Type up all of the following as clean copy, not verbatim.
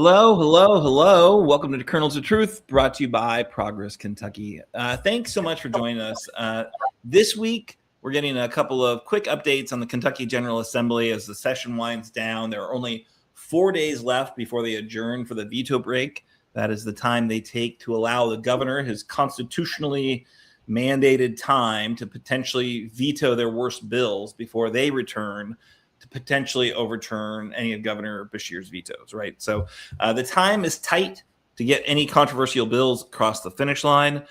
Hello, hello, hello. Welcome to the Kernels of Truth, brought to you by Progress Kentucky. Thanks so much for joining us. This week, we're getting a couple of quick updates on the Kentucky General Assembly as the session winds down. There are only 4 days left before they adjourn for the veto break. That is the time they take to allow the governor his constitutionally mandated time to potentially veto their worst bills before they return to potentially overturn any of Governor Beshear's vetoes, right? So the time is tight to get any controversial bills across the finish line.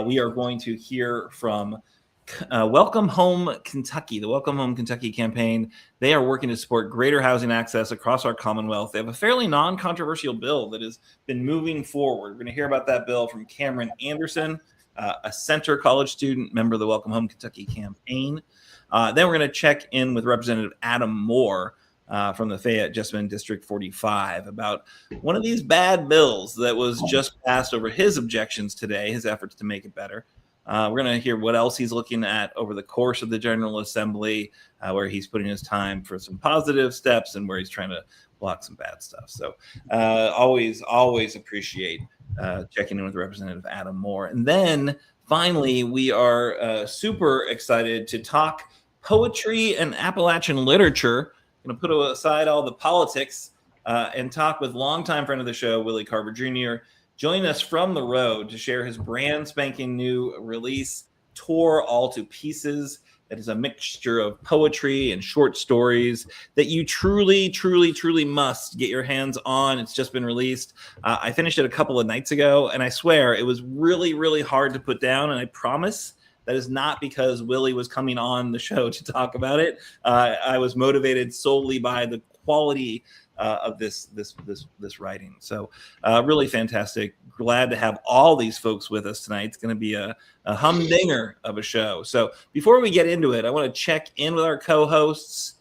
We are going to hear from Welcome Home Kentucky, the Welcome Home Kentucky campaign. They are working to support greater housing access across our Commonwealth. They have a fairly non-controversial bill that has been moving forward. We're going to hear about that bill from Cameron Anderson, a Center College student, member of the Welcome Home Kentucky campaign. Then we're going to check in with Representative Adam Moore from the Fayette-Jessamine District 45 about one of these bad bills that was just passed over his objections today, his efforts to make it better. We're going to hear what else he's looking at over the course of the General Assembly, where he's putting his time for some positive steps and where he's trying to block some bad stuff. So always appreciate checking in with Representative Adam Moore. And then finally, we are super excited to talk poetry and Appalachian literature. I'm going to put aside all the politics and talk with longtime friend of the show, Willie Carver Jr., joining us from the road to share his brand spanking new release, Tore All to Pieces. That is a mixture of poetry and short stories that you truly must get your hands on. It's just been released. I finished it a couple of nights ago, and I swear it was really hard to put down, and I promise that is not because Willie was coming on the show to talk about it. I was motivated solely by the quality of this writing. So really fantastic. Glad to have all these folks with us tonight. It's going to be a humdinger of a show. So before we get into it, I want to check in with our co-hosts.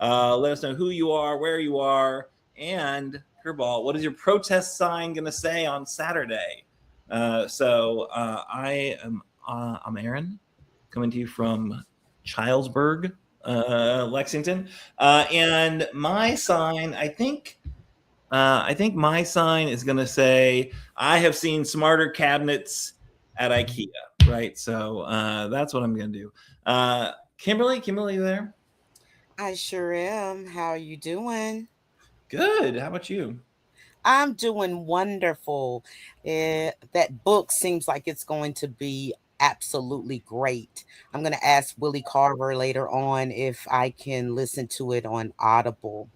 Let us know who you are, where you are, and Curveball, what is your protest sign going to say on Saturday? I'm Aaron, coming to you from Childsburg, Lexington, and my sign, I think my sign is going to say, "I have seen smarter cabinets at IKEA." Right, so that's what I'm going to do. Kimberly, you there? I sure am. How are you doing? Good. How about you? I'm doing wonderful. That book seems like it's going to be absolutely great. I'm going to ask Willie Carver later on if I can listen to it on Audible.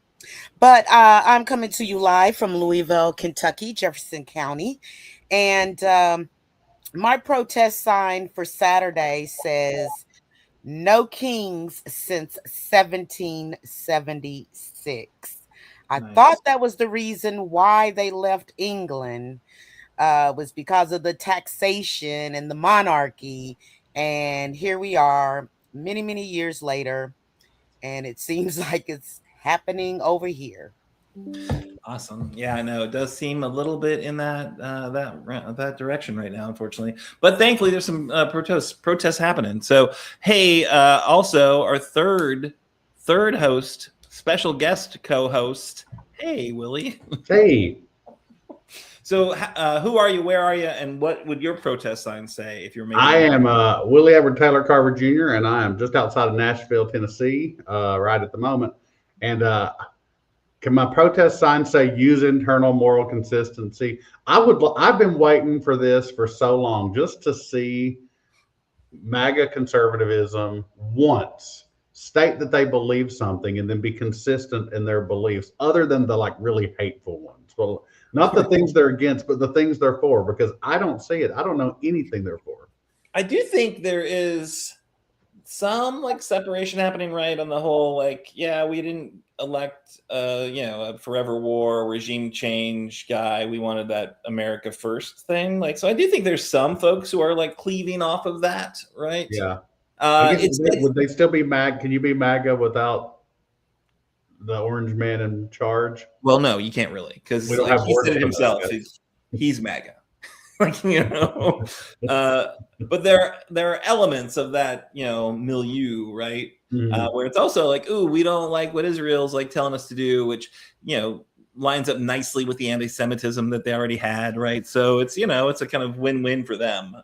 But I'm coming to you live from Louisville, Kentucky, Jefferson County. And my protest sign for Saturday says, "No kings since 1776. I Nice. thought that was the reason why they left England, was because of the taxation and the monarchy. And here we are many years later, and it seems like it's happening over here. Awesome. Yeah, I know it does seem a little bit in that direction right now, unfortunately. But thankfully, there's some protests happening. So, hey, also our third host, special guest co-host. Hey, Willie. Hey. So, who are you? Where are you? And what would your protest sign say if you're making? I am Willie Edward Taylor Carver Jr., and I am just outside of Nashville, Tennessee, right at the moment. And can my protest sign say "Use internal moral consistency"? I've been waiting for this for so long, just to see MAGA conservatism once state that they believe something and then be consistent in their beliefs, other than the really hateful ones. Well, not the things they're against, but the things they're for, because I don't see it. I don't know anything they're for. I do think there is some separation happening, right? On the whole, we didn't elect a forever war regime change guy. We wanted that America first thing. So I do think there's some folks who are cleaving off of that, right? Yeah. Would they still be MAGA? Can you be MAGA without the orange man in charge? Well, no, you can't really, because he said it himself. He's MAGA. But there are elements of that, milieu, right? Mm-hmm. Where it's also ooh, we don't like what Israel's telling us to do, which, lines up nicely with the anti-Semitism that they already had, right? So it's, it's a kind of win-win for them.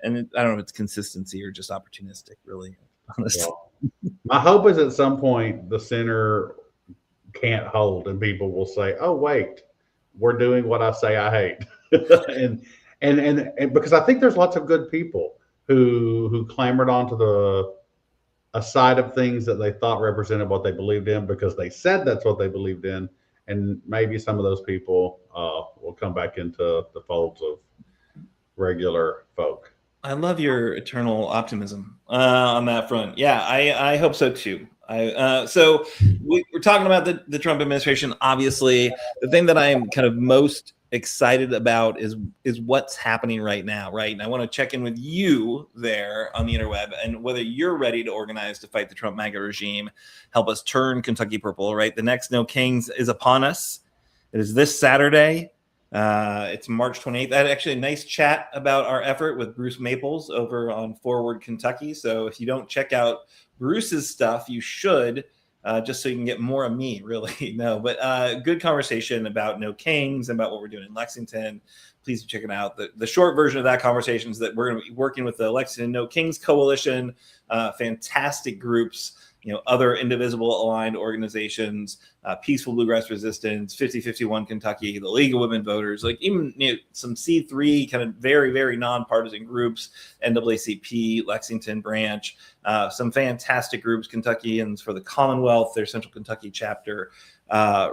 And I don't know if it's consistency or just opportunistic, really, honestly. Well, my hope is at some point the center can't hold and people will say, oh, wait, we're doing what I say I hate. and because I think there's lots of good people who clamored onto a side of things that they thought represented what they believed in because they said that's what they believed in. And maybe some of those people will come back into the folds of regular folk. I love your eternal optimism on that front. Yeah, I hope so too. So we're talking about the Trump administration. Obviously, the thing that I am kind of most excited about is what's happening right now, right? And I want to check in with you there on the interweb and whether you're ready to organize to fight the Trump MAGA regime, help us turn Kentucky purple, right? The next No Kings is upon us. It is this Saturday. It's March 28th. I had actually a nice chat about our effort with Bruce Maples over on Forward Kentucky. So if you don't check out Bruce's stuff, you should, just so you can get more of me, really. No, but good conversation about No Kings and about what we're doing in Lexington. Please check it out. The short version of that conversation is that we're going to be working with the Lexington No Kings Coalition, fantastic groups, other indivisible aligned organizations, Peaceful Bluegrass Resistance, 5051 Kentucky, the League of Women Voters, like even some C3 kind of very, very nonpartisan groups, NAACP, Lexington branch, some fantastic groups, Kentuckians for the Commonwealth, their Central Kentucky chapter,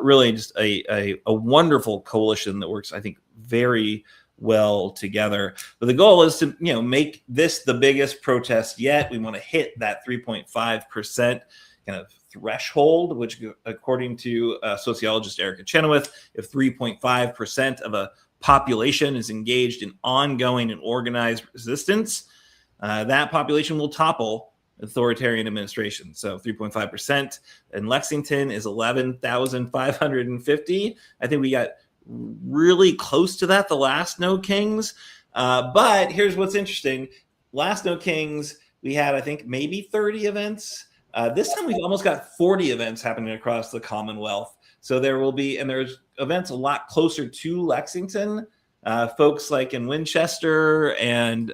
really just a wonderful coalition that works, I think, very well together. But the goal is to, make this the biggest protest yet. We want to hit that 3.5% kind of threshold, which according to sociologist Erica Chenoweth, if 3.5% of a population is engaged in ongoing and organized resistance, that population will topple authoritarian administration. So 3.5% in Lexington is 11,550. I think we got really close to that the last No Kings. But here's what's interesting. Last No Kings, we had, I think, maybe 30 events. This time we've almost got 40 events happening across the Commonwealth. So there will be, and there's events a lot closer to Lexington. Folks like in Winchester and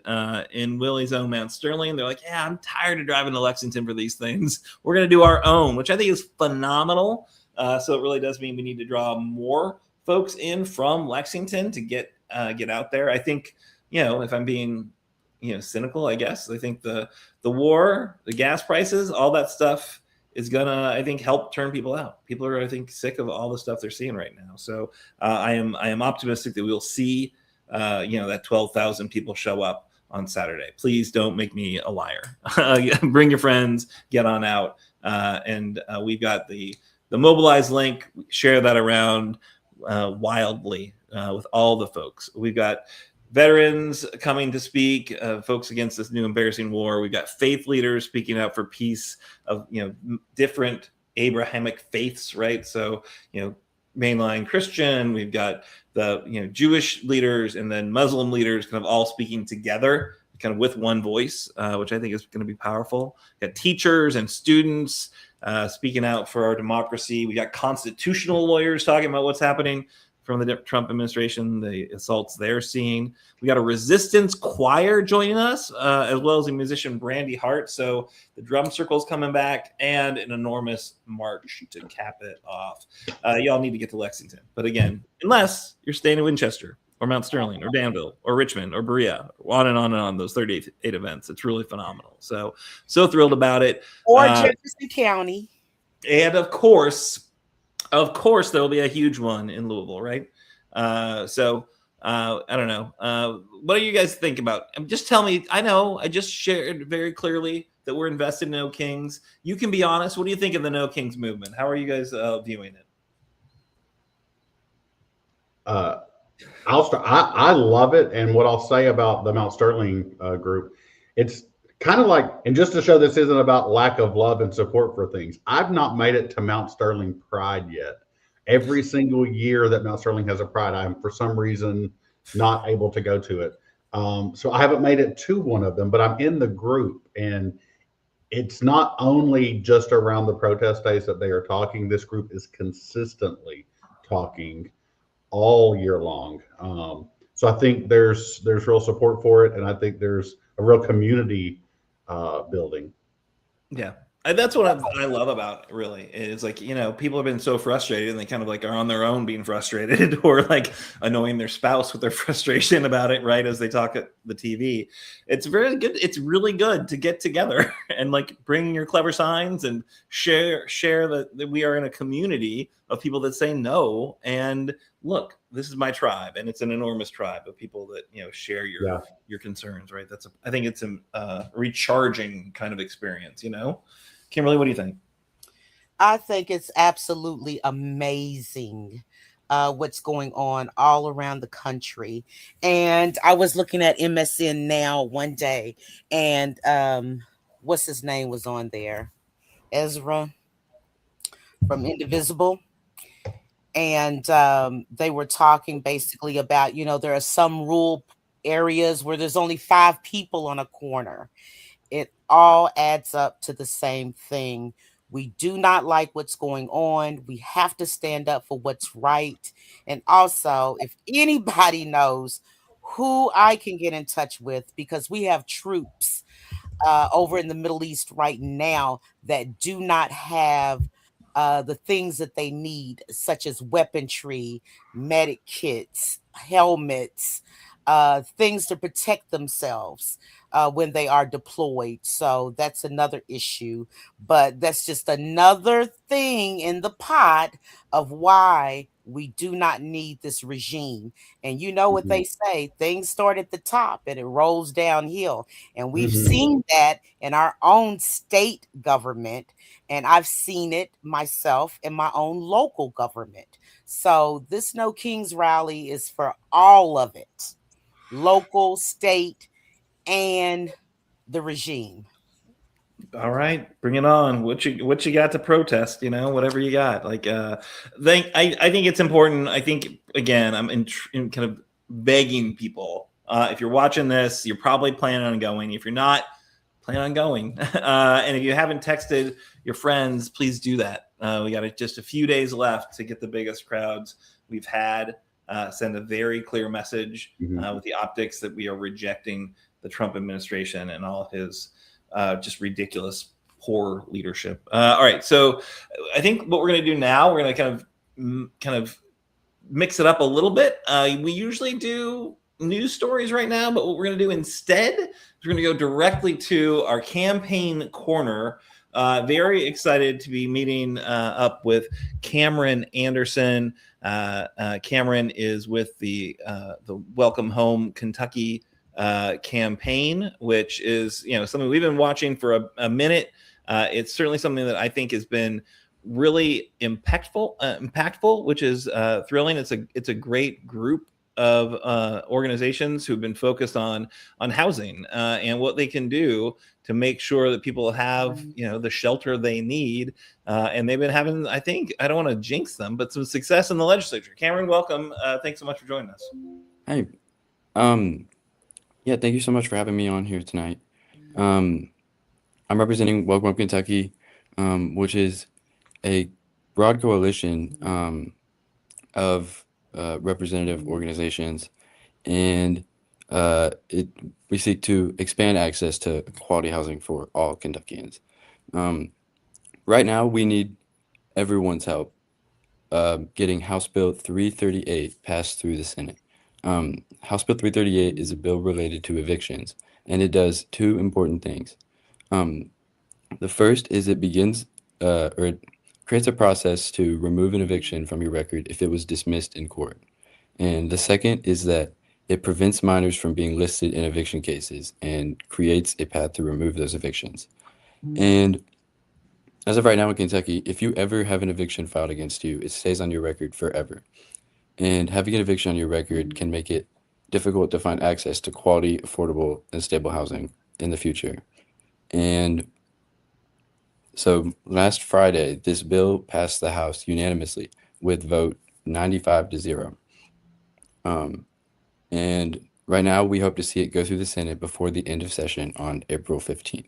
in Willie's own Mount Sterling, they're like, yeah, I'm tired of driving to Lexington for these things. We're going to do our own, which I think is phenomenal. So it really does mean we need to draw more folks in from Lexington to get out there. I think, if I'm being, cynical, I guess, I think the war, the gas prices, all that stuff is gonna, I think, help turn people out. People are, I think, sick of all the stuff they're seeing right now. So I am optimistic that we'll see, that 12,000 people show up on Saturday. Please don't make me a liar. Bring your friends, get on out, and we've got the Mobilize link. Share that around wildly with all the folks. We've got veterans coming to speak, folks against this new embarrassing war. We've got faith leaders speaking out for peace of different Abrahamic faiths, right? So mainline Christian. We've got the Jewish leaders and then Muslim leaders kind of all speaking together, kind of with one voice, which I think is going to be powerful. We've got teachers and students speaking out for our democracy. We got constitutional lawyers talking about what's happening from the Trump administration, the assaults they're seeing. We got a resistance choir joining us, as well as a musician, Brandy Hart. So the drum circle's coming back and an enormous march to cap it off. Y'all need to get to Lexington. But again, unless you're staying in Winchester or Mount Sterling or Danville or Richmond or Berea, on and on, those 38 events. It's really phenomenal. So thrilled about it. Or Jefferson County. And of course, there will be a huge one in Louisville, right? I don't know. What do you guys think about? Just tell me. I know I just shared very clearly that we're invested in No Kings. You can be honest. What do you think of the No Kings movement? How are you guys viewing it? I'll start. I love it, and what I'll say about the Mount Sterling group, it's kind of like, and just to show this isn't about lack of love and support for things, I've not made it to Mount Sterling Pride yet. Every single year that Mount Sterling has a Pride, I'm for some reason not able to go to it. So I haven't made it to one of them, but I'm in the group, and it's not only just around the protest days that they are talking. This group is consistently talking all year long. So I think there's real support for it, and I think there's a real community building. Yeah. That's what I love about it, really. It's like, people have been so frustrated and they kind of like are on their own being frustrated or like annoying their spouse with their frustration about it, right? As they talk at the TV. It's very good. It's really good to get together and like bring your clever signs and share that we are in a community of people that say no. And look, this is my tribe, and it's an enormous tribe of people that, share your concerns, right? I think it's a recharging kind of experience, Kimberly, what do you think? I think it's absolutely amazing what's going on all around the country. And I was looking at MSN Now one day, and what's his name was on there? Ezra from Indivisible. And they were talking basically about, there are some rural areas where there's only 5 people on a corner. It all adds up to the same thing. We do not like what's going on. We have to stand up for what's right. And also, if anybody knows who I can get in touch with, because we have troops over in the Middle East right now that do not have the things that they need, such as weaponry, medic kits, helmets, things to protect themselves when they are deployed. So that's another issue. But that's just another thing in the pot of why we do not need this regime. And you know what they say, things start at the top and it rolls downhill. And we've seen that in our own state government. And I've seen it myself in my own local government. So this No Kings rally is for all of it. Local, state, and the regime. All right, bring it on. What you got to protest? Whatever you got. Like, I think it's important. I think again, I'm in kind of begging people. If you're watching this, you're probably planning on going. If you're not, plan on going. And if you haven't texted your friends, please do that. We got just a few days left to get the biggest crowds we've had. Send a very clear message with the optics that we are rejecting the Trump administration and all of his just ridiculous, poor leadership. All right, so I think what we're going to do now, we're going to kind of mix it up a little bit. We usually do news stories right now, but what we're going to do instead is we're going to go directly to our campaign corner. Very excited to be meeting up with Cameron Anderson. Cameron is with the Welcome Home Kentucky campaign, which is something we've been watching for a minute. It's certainly something that I think has been really impactful, which is thrilling. It's a great group of organizations who've been focused on housing and what they can do to make sure that people have the shelter they need, and they've been having, I think, I don't want to jinx them, but some success in the legislature. Cameron, welcome. Thanks so much for joining us. Hey, yeah, thank you so much for having me on here tonight. I'm representing Welcome Home Kentucky, which is a broad coalition of representative organizations, and we seek to expand access to quality housing for all Kentuckians. Right now, we need everyone's help getting House Bill 338 passed through the Senate. House Bill 338 is a bill related to evictions, and it does 2 important things. The first is it begins or it creates a process to remove an eviction from your record if it was dismissed in court. And the second is that it prevents minors from being listed in eviction cases and creates a path to remove those evictions. And as of right now in Kentucky, if you ever have an eviction filed against you, it stays on your record forever. And having an eviction on your record can make it difficult to find access to quality, affordable, and stable housing in the future. And so last Friday, this bill passed the House unanimously with vote 95-0. And right now, we hope to see it go through the Senate before the end of session on April 15th.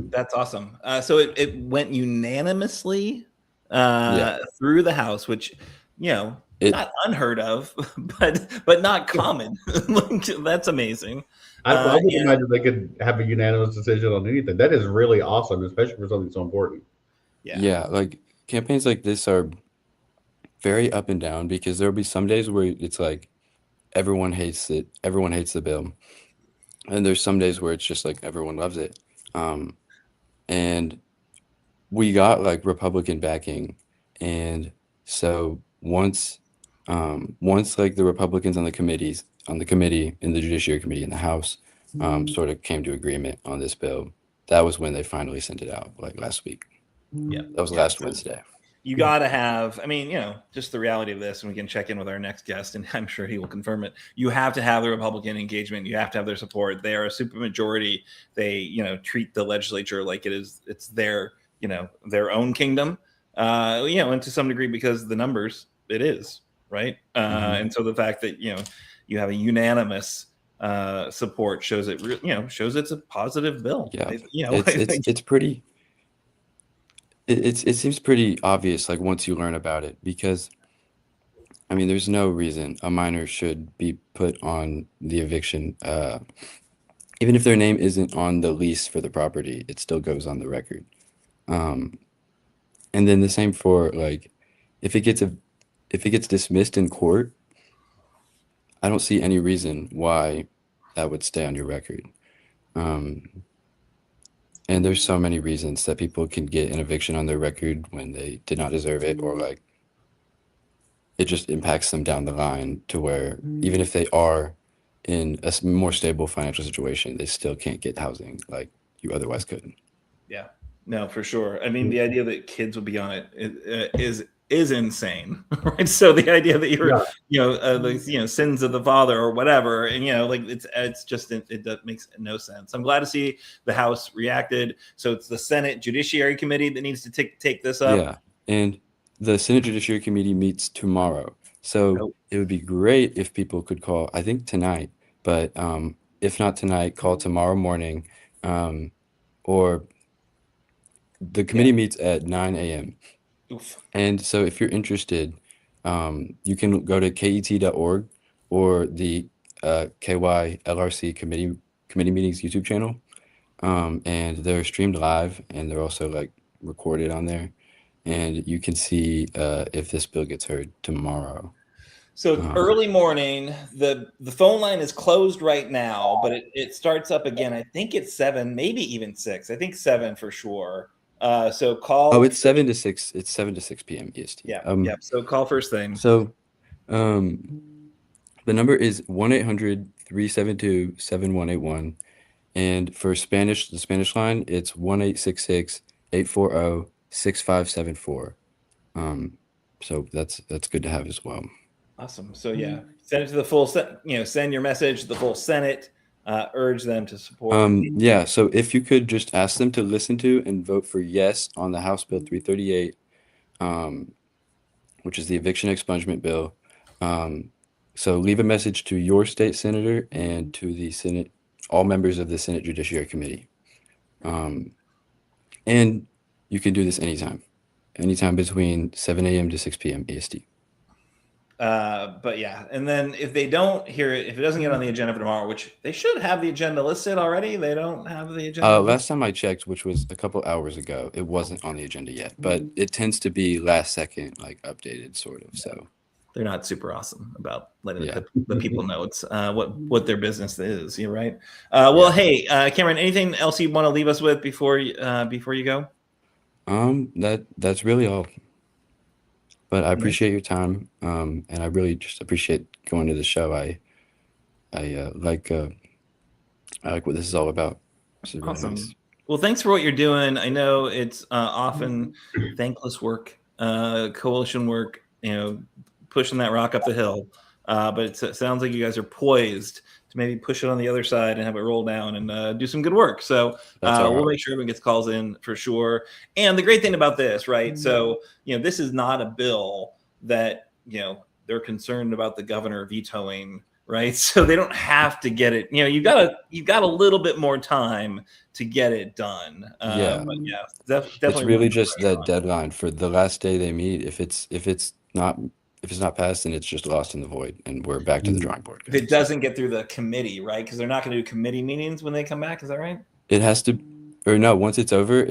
That's awesome. So it went unanimously Yeah. through the House, which, not unheard of, but not common. Like, that's amazing. I would And imagine they could have a unanimous decision on anything. That is really awesome, especially for something so important. Yeah, like campaigns like this are very up and down because there'll be some days where it's like everyone hates it, everyone hates the bill. And there's some days where it's just like everyone loves it. And we got like Republican backing. And so once like the Republicans on the committee, in the Judiciary Committee in the House, sort of came to agreement on this bill, that was when they finally sent it out, like last week. Yeah, that was last Wednesday. You got to have, just the reality of this, and we can check in with our next guest, and I'm sure he will confirm it. You have to have the Republican engagement. You have to have their support. They are a supermajority. They, treat the legislature like it's their, their own kingdom, and to some degree because the numbers, it is, right? And so the fact that, you have a unanimous support shows shows it's a positive bill. Yeah, it's pretty. It seems pretty obvious, like once you learn about it, because there's no reason a minor should be put on the eviction, even if their name isn't on the lease for the property, it still goes on the record. And then the same for like, if it gets dismissed in court, I don't see any reason why that would stay on your record. And there's so many reasons that people can get an eviction on their record when they did not deserve it, or like it just impacts them down the line to where even if they are in a more stable financial situation, they still can't get housing like you otherwise could. Yeah, no, for sure. The idea that kids would be on it is insane, right? So the idea that you're, sins of the father or whatever, and it's just it makes no sense. I'm glad to see the House reacted. So it's the Senate Judiciary Committee that needs to take this up. Yeah, and the Senate Judiciary Committee meets tomorrow, so it would be great if people could call. I think tonight, but if not tonight, call tomorrow morning, or the committee meets at 9 a.m. Oof. And so if you're interested, you can go to ket.org or the KYLRC committee meetings YouTube channel. And they're streamed live and they're also like recorded on there. And you can see if this bill gets heard tomorrow. So it's early morning. The phone line is closed right now, but it starts up again. I think it's 7, maybe even 6. I think 7 for sure. So call. Oh, it's 7 to 6. It's 7 to 6 p.m. EST. Yeah. So call first thing. So, the number is 1-800-372-7181, and for Spanish, the Spanish line, it's 1-866-840-6574. So that's good to have as well. Awesome. So send it to the full send your message to the full Senate. Urge them to support. So if you could just ask them to listen to and vote for yes on the House Bill 338, which is the eviction expungement bill. So leave a message to your state senator and to the Senate, all members of the Senate Judiciary Committee. And you can do this anytime between 7 a.m. to 6 p.m. EST. But and then if they don't hear it, if it doesn't get on the agenda for tomorrow, which they should have the agenda listed already, they don't have the agenda. Last time I checked, which was a couple hours ago, it wasn't on the agenda yet, but it tends to be last second, like updated sort of. So they're not super awesome about letting the people know it's what their business is. You're right. Hey, Cameron, anything else you want to leave us with before you go? That's really all. But I appreciate your time, and I really just appreciate going to the show. I like what this is all about. This is really awesome. Nice. Well, thanks for what you're doing. I know it's often thankless work, coalition work, pushing that rock up the hill. But it sounds like you guys are poised to maybe push it on the other side and have it roll down and do some good work. So we'll make sure everyone gets calls in for sure. And the great thing about this, right? So, this is not a bill that, they're concerned about the governor vetoing, right? So they don't have to get it. You got a little bit more time to get it done. Yeah. But yeah, definitely. It's really just that deadline for the last day they meet. If it's not passed, then it's just lost in the void, and we're back to the drawing board. If it doesn't get through the committee, right? Because they're not going to do committee meetings when they come back. Is that right? It has to, or no, once it's over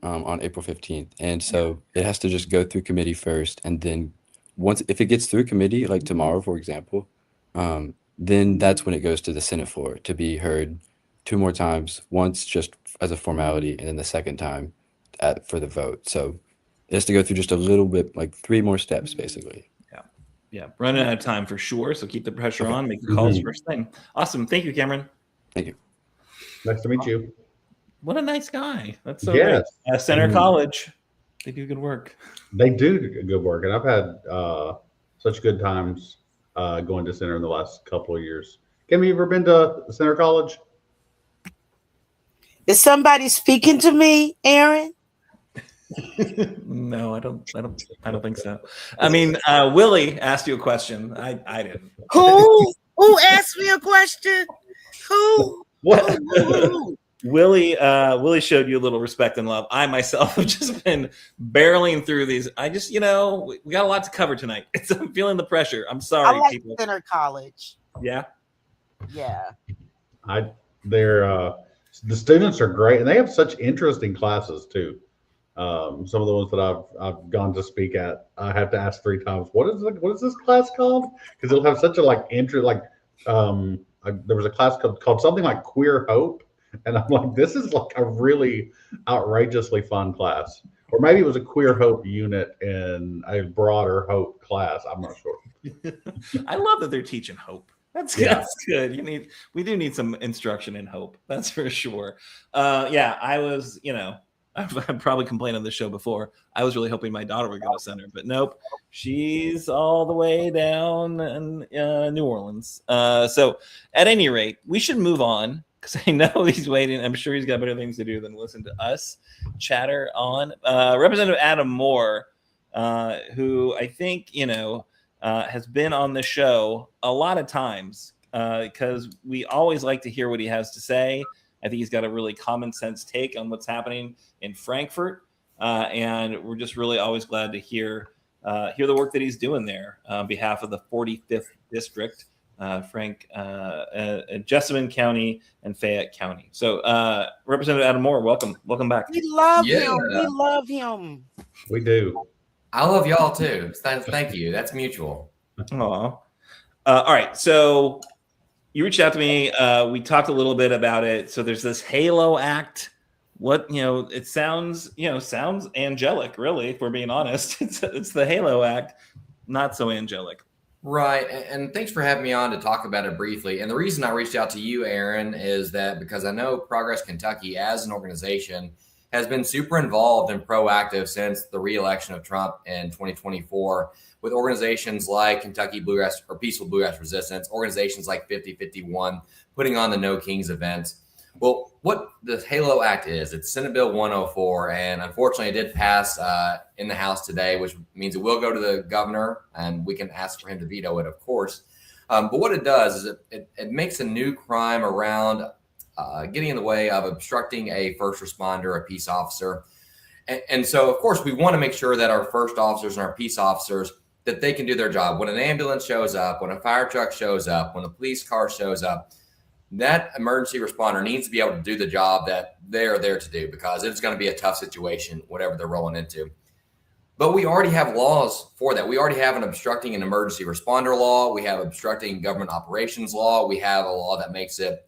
on April 15th. And so it has to just go through committee first. And then if it gets through committee, like tomorrow, for example, then that's when it goes to the Senate floor to be heard 2 more times, once just as a formality, and then the second time for the vote. So it has to go through just a little bit, like 3 more steps, basically. Yeah. Running out of time for sure. So keep the pressure on, make the calls first thing. Awesome. Thank you, Cameron. Thank you. Nice to meet you. What a nice guy. That's so Yes. great. Center College. They do good work. They do good work. And I've had such good times going to Center in the last couple of years. Have you ever been to Center College? Is somebody speaking to me, Aaron? No, I don't think so. I mean, Willie asked you a question. I didn't. Who asked me a question? Who? What? Willie showed you a little respect and love. I myself have just been barreling through these. I just, we got a lot to cover tonight. I'm feeling the pressure. I'm sorry, I like people. Center College. Yeah. Yeah. The students are great, and they have such interesting classes too. Some of the ones that I've gone to speak at, I have to ask 3 times, what is this class called? Because it'll have such a there was a class called something like Queer Hope, and I'm like, this is like a really outrageously fun class. Or maybe it was a Queer Hope unit in a broader Hope class. I'm not sure. I love that they're teaching hope. That's good. We do need some instruction in hope. That's for sure. I was, I've probably complained on this show before. I was really hoping my daughter would go to Center, but nope. She's all the way down in New Orleans. So at any rate, we should move on because I know he's waiting. I'm sure he's got better things to do than listen to us chatter on. Representative Adam Moore, who I think, has been on the show a lot of times because we always like to hear what he has to say. I think he's got a really common sense take on what's happening in Frankfort. And we're just really always glad to hear the work that he's doing there on behalf of the 45th District, Jessamine County and Fayette County. So Representative Adam Moore, welcome back. We love him. We love him. We do. I love y'all too. Thank you. That's mutual. Aw. All right. So you reached out to me. We talked a little bit about it. So there's this HALO Act. What, it sounds angelic, really, if we're being honest. It's the HALO Act, not so angelic. Right. And thanks for having me on to talk about it briefly. And the reason I reached out to you, Aaron, is that because I know Progress Kentucky as an organization has been super involved and proactive since the re-election of Trump in 2024 with organizations like Kentucky Bluegrass or Peaceful Bluegrass Resistance, organizations like 5051, putting on the No Kings events. Well, what the HALO Act is, it's Senate Bill 104, and unfortunately it did pass in the House today, which means it will go to the governor, and we can ask for him to veto it, of course. But what it does is it makes a new crime around getting in the way of obstructing a first responder, a peace officer. And so, of course, we want to make sure that our first officers and our peace officers, that they can do their job. When an ambulance shows up, when a fire truck shows up, when a police car shows up, that emergency responder needs to be able to do the job that they're there to do, because it's going to be a tough situation, whatever they're rolling into. But we already have laws for that. We already have an obstructing an emergency responder law. We have obstructing government operations law. We have a law that makes it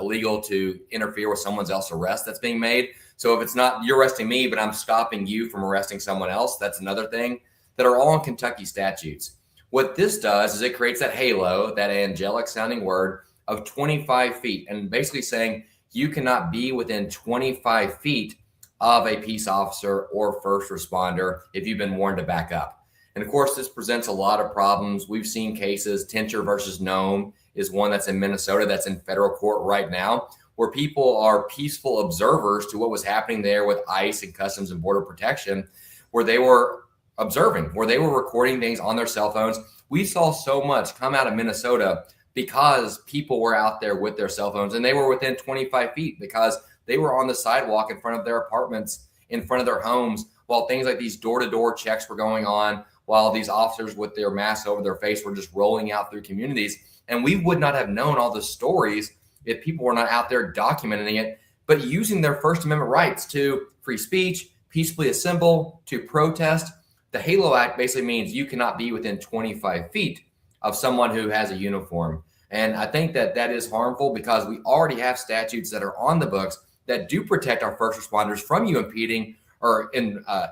illegal to interfere with someone else's arrest that's being made. So if it's not you're arresting me, but I'm stopping you from arresting someone else, that's another thing, that are all in Kentucky statutes. What this does is it creates that halo, that angelic sounding word, of 25 feet, and basically saying you cannot be within 25 feet of a peace officer or first responder if you've been warned to back up. And of course, this presents a lot of problems. We've seen cases, Tincher versus Nome is one that's in Minnesota, that's in federal court right now, where people are peaceful observers to what was happening there with ICE and Customs and Border Protection, where they were observing, where they were recording things on their cell phones, We saw so much come out of Minnesota because people were out there with their cell phones, and they were within 25 feet because they were on the sidewalk in front of their apartments, in front of their homes, while things like these door-to-door checks were going on, while these officers with their masks over their face were just rolling out through communities. And we would not have known all the stories if people were not out there documenting it, but using their First Amendment rights to free speech, peacefully assemble, to protest. The HALO Act basically means you cannot be within 25 feet of someone who has a uniform. And I think that that is harmful because we already have statutes that are on the books that do protect our first responders from you impeding or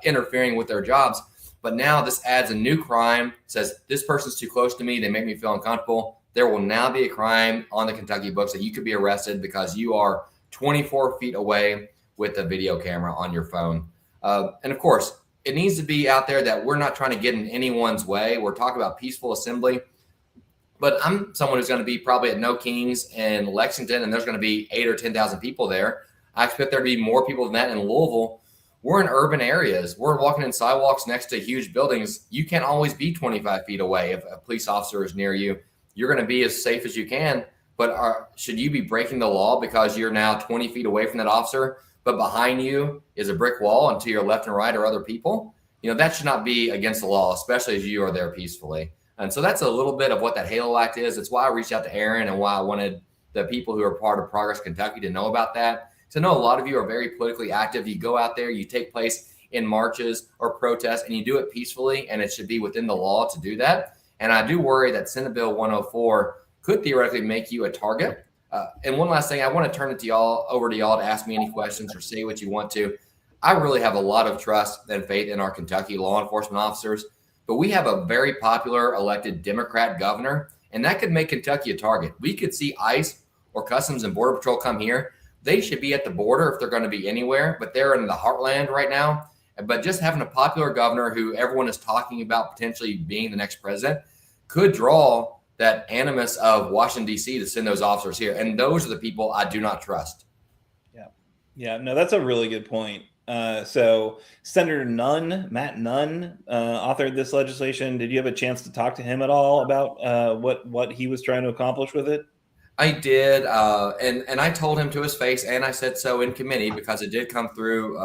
interfering with their jobs. But now this adds a new crime, says this person's too close to me, they make me feel uncomfortable. There will now be a crime on the Kentucky books that you could be arrested because you are 24 feet away with a video camera on your phone. And of course, it needs to be out there that we're not trying to get in anyone's way. We're talking about peaceful assembly. But I'm someone who's going to be probably at No Kings in Lexington, and there's going to be 8,000 or 10,000 people there. I expect there to be more people than that in Louisville. We're in urban areas. We're walking in sidewalks next to huge buildings. You can't always be 25 feet away. If a police officer is near you, you're going to be as safe as you can. But should you be breaking the law because you're now 20 feet away from that officer, but behind you is a brick wall and to your left and right are other people? That should not be against the law, especially as you are there peacefully. And so that's a little bit of what that HALO Act is. It's why I reached out to Aaron and why I wanted the people who are part of Progress Kentucky to know about that. So I know a lot of you are very politically active. You go out there, you take place in marches or protests, and you do it peacefully, and it should be within the law to do that. And I do worry that Senate Bill 104 could theoretically make you a target. And one last thing, I want to turn it over to y'all to ask me any questions or say what you want to. I really have a lot of trust and faith in our Kentucky law enforcement officers, but we have a very popular elected Democrat governor, and that could make Kentucky a target. We could see ICE or Customs and Border Patrol come here. They should be at the border if they're going to be anywhere, but they're in the heartland right now. But just having a popular governor who everyone is talking about potentially being the next president could draw that animus of Washington, D.C. to send those officers here. And those are the people I do not trust. Yeah, no, that's a really good point. So Senator Matt Nunn, authored this legislation. Did you have a chance to talk to him at all about what he was trying to accomplish with it? I did, and I told him to his face, and I said so in committee because it did come through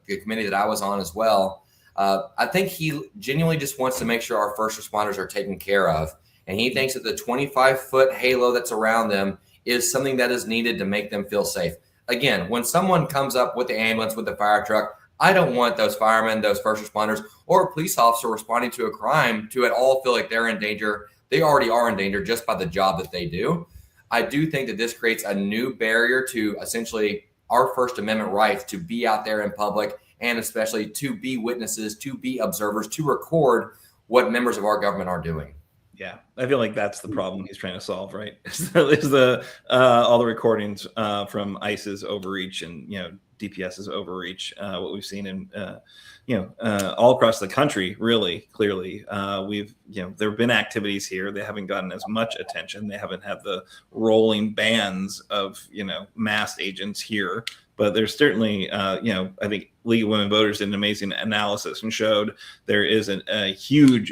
the committee that I was on as well. I think he genuinely just wants to make sure our first responders are taken care of, and he thinks that the 25-foot halo that's around them is something that is needed to make them feel safe. Again, when someone comes up with the ambulance, with the fire truck, I don't want those firemen, those first responders, or a police officer responding to a crime to at all feel like they're in danger. They already are in danger just by the job that they do. I do think that this creates a new barrier to essentially our First Amendment rights to be out there in public and especially to be witnesses, to be observers, to record what members of our government are doing. Yeah, I feel like that's the problem he's trying to solve, right? Is the all the recordings from ICE's overreach and DPS's overreach, what we've seen in all across the country. Really, clearly, there have been activities here. They haven't gotten as much attention. They haven't had the rolling bans of masked agents here. But there's certainly, I think League of Women Voters did an amazing analysis and showed there is a huge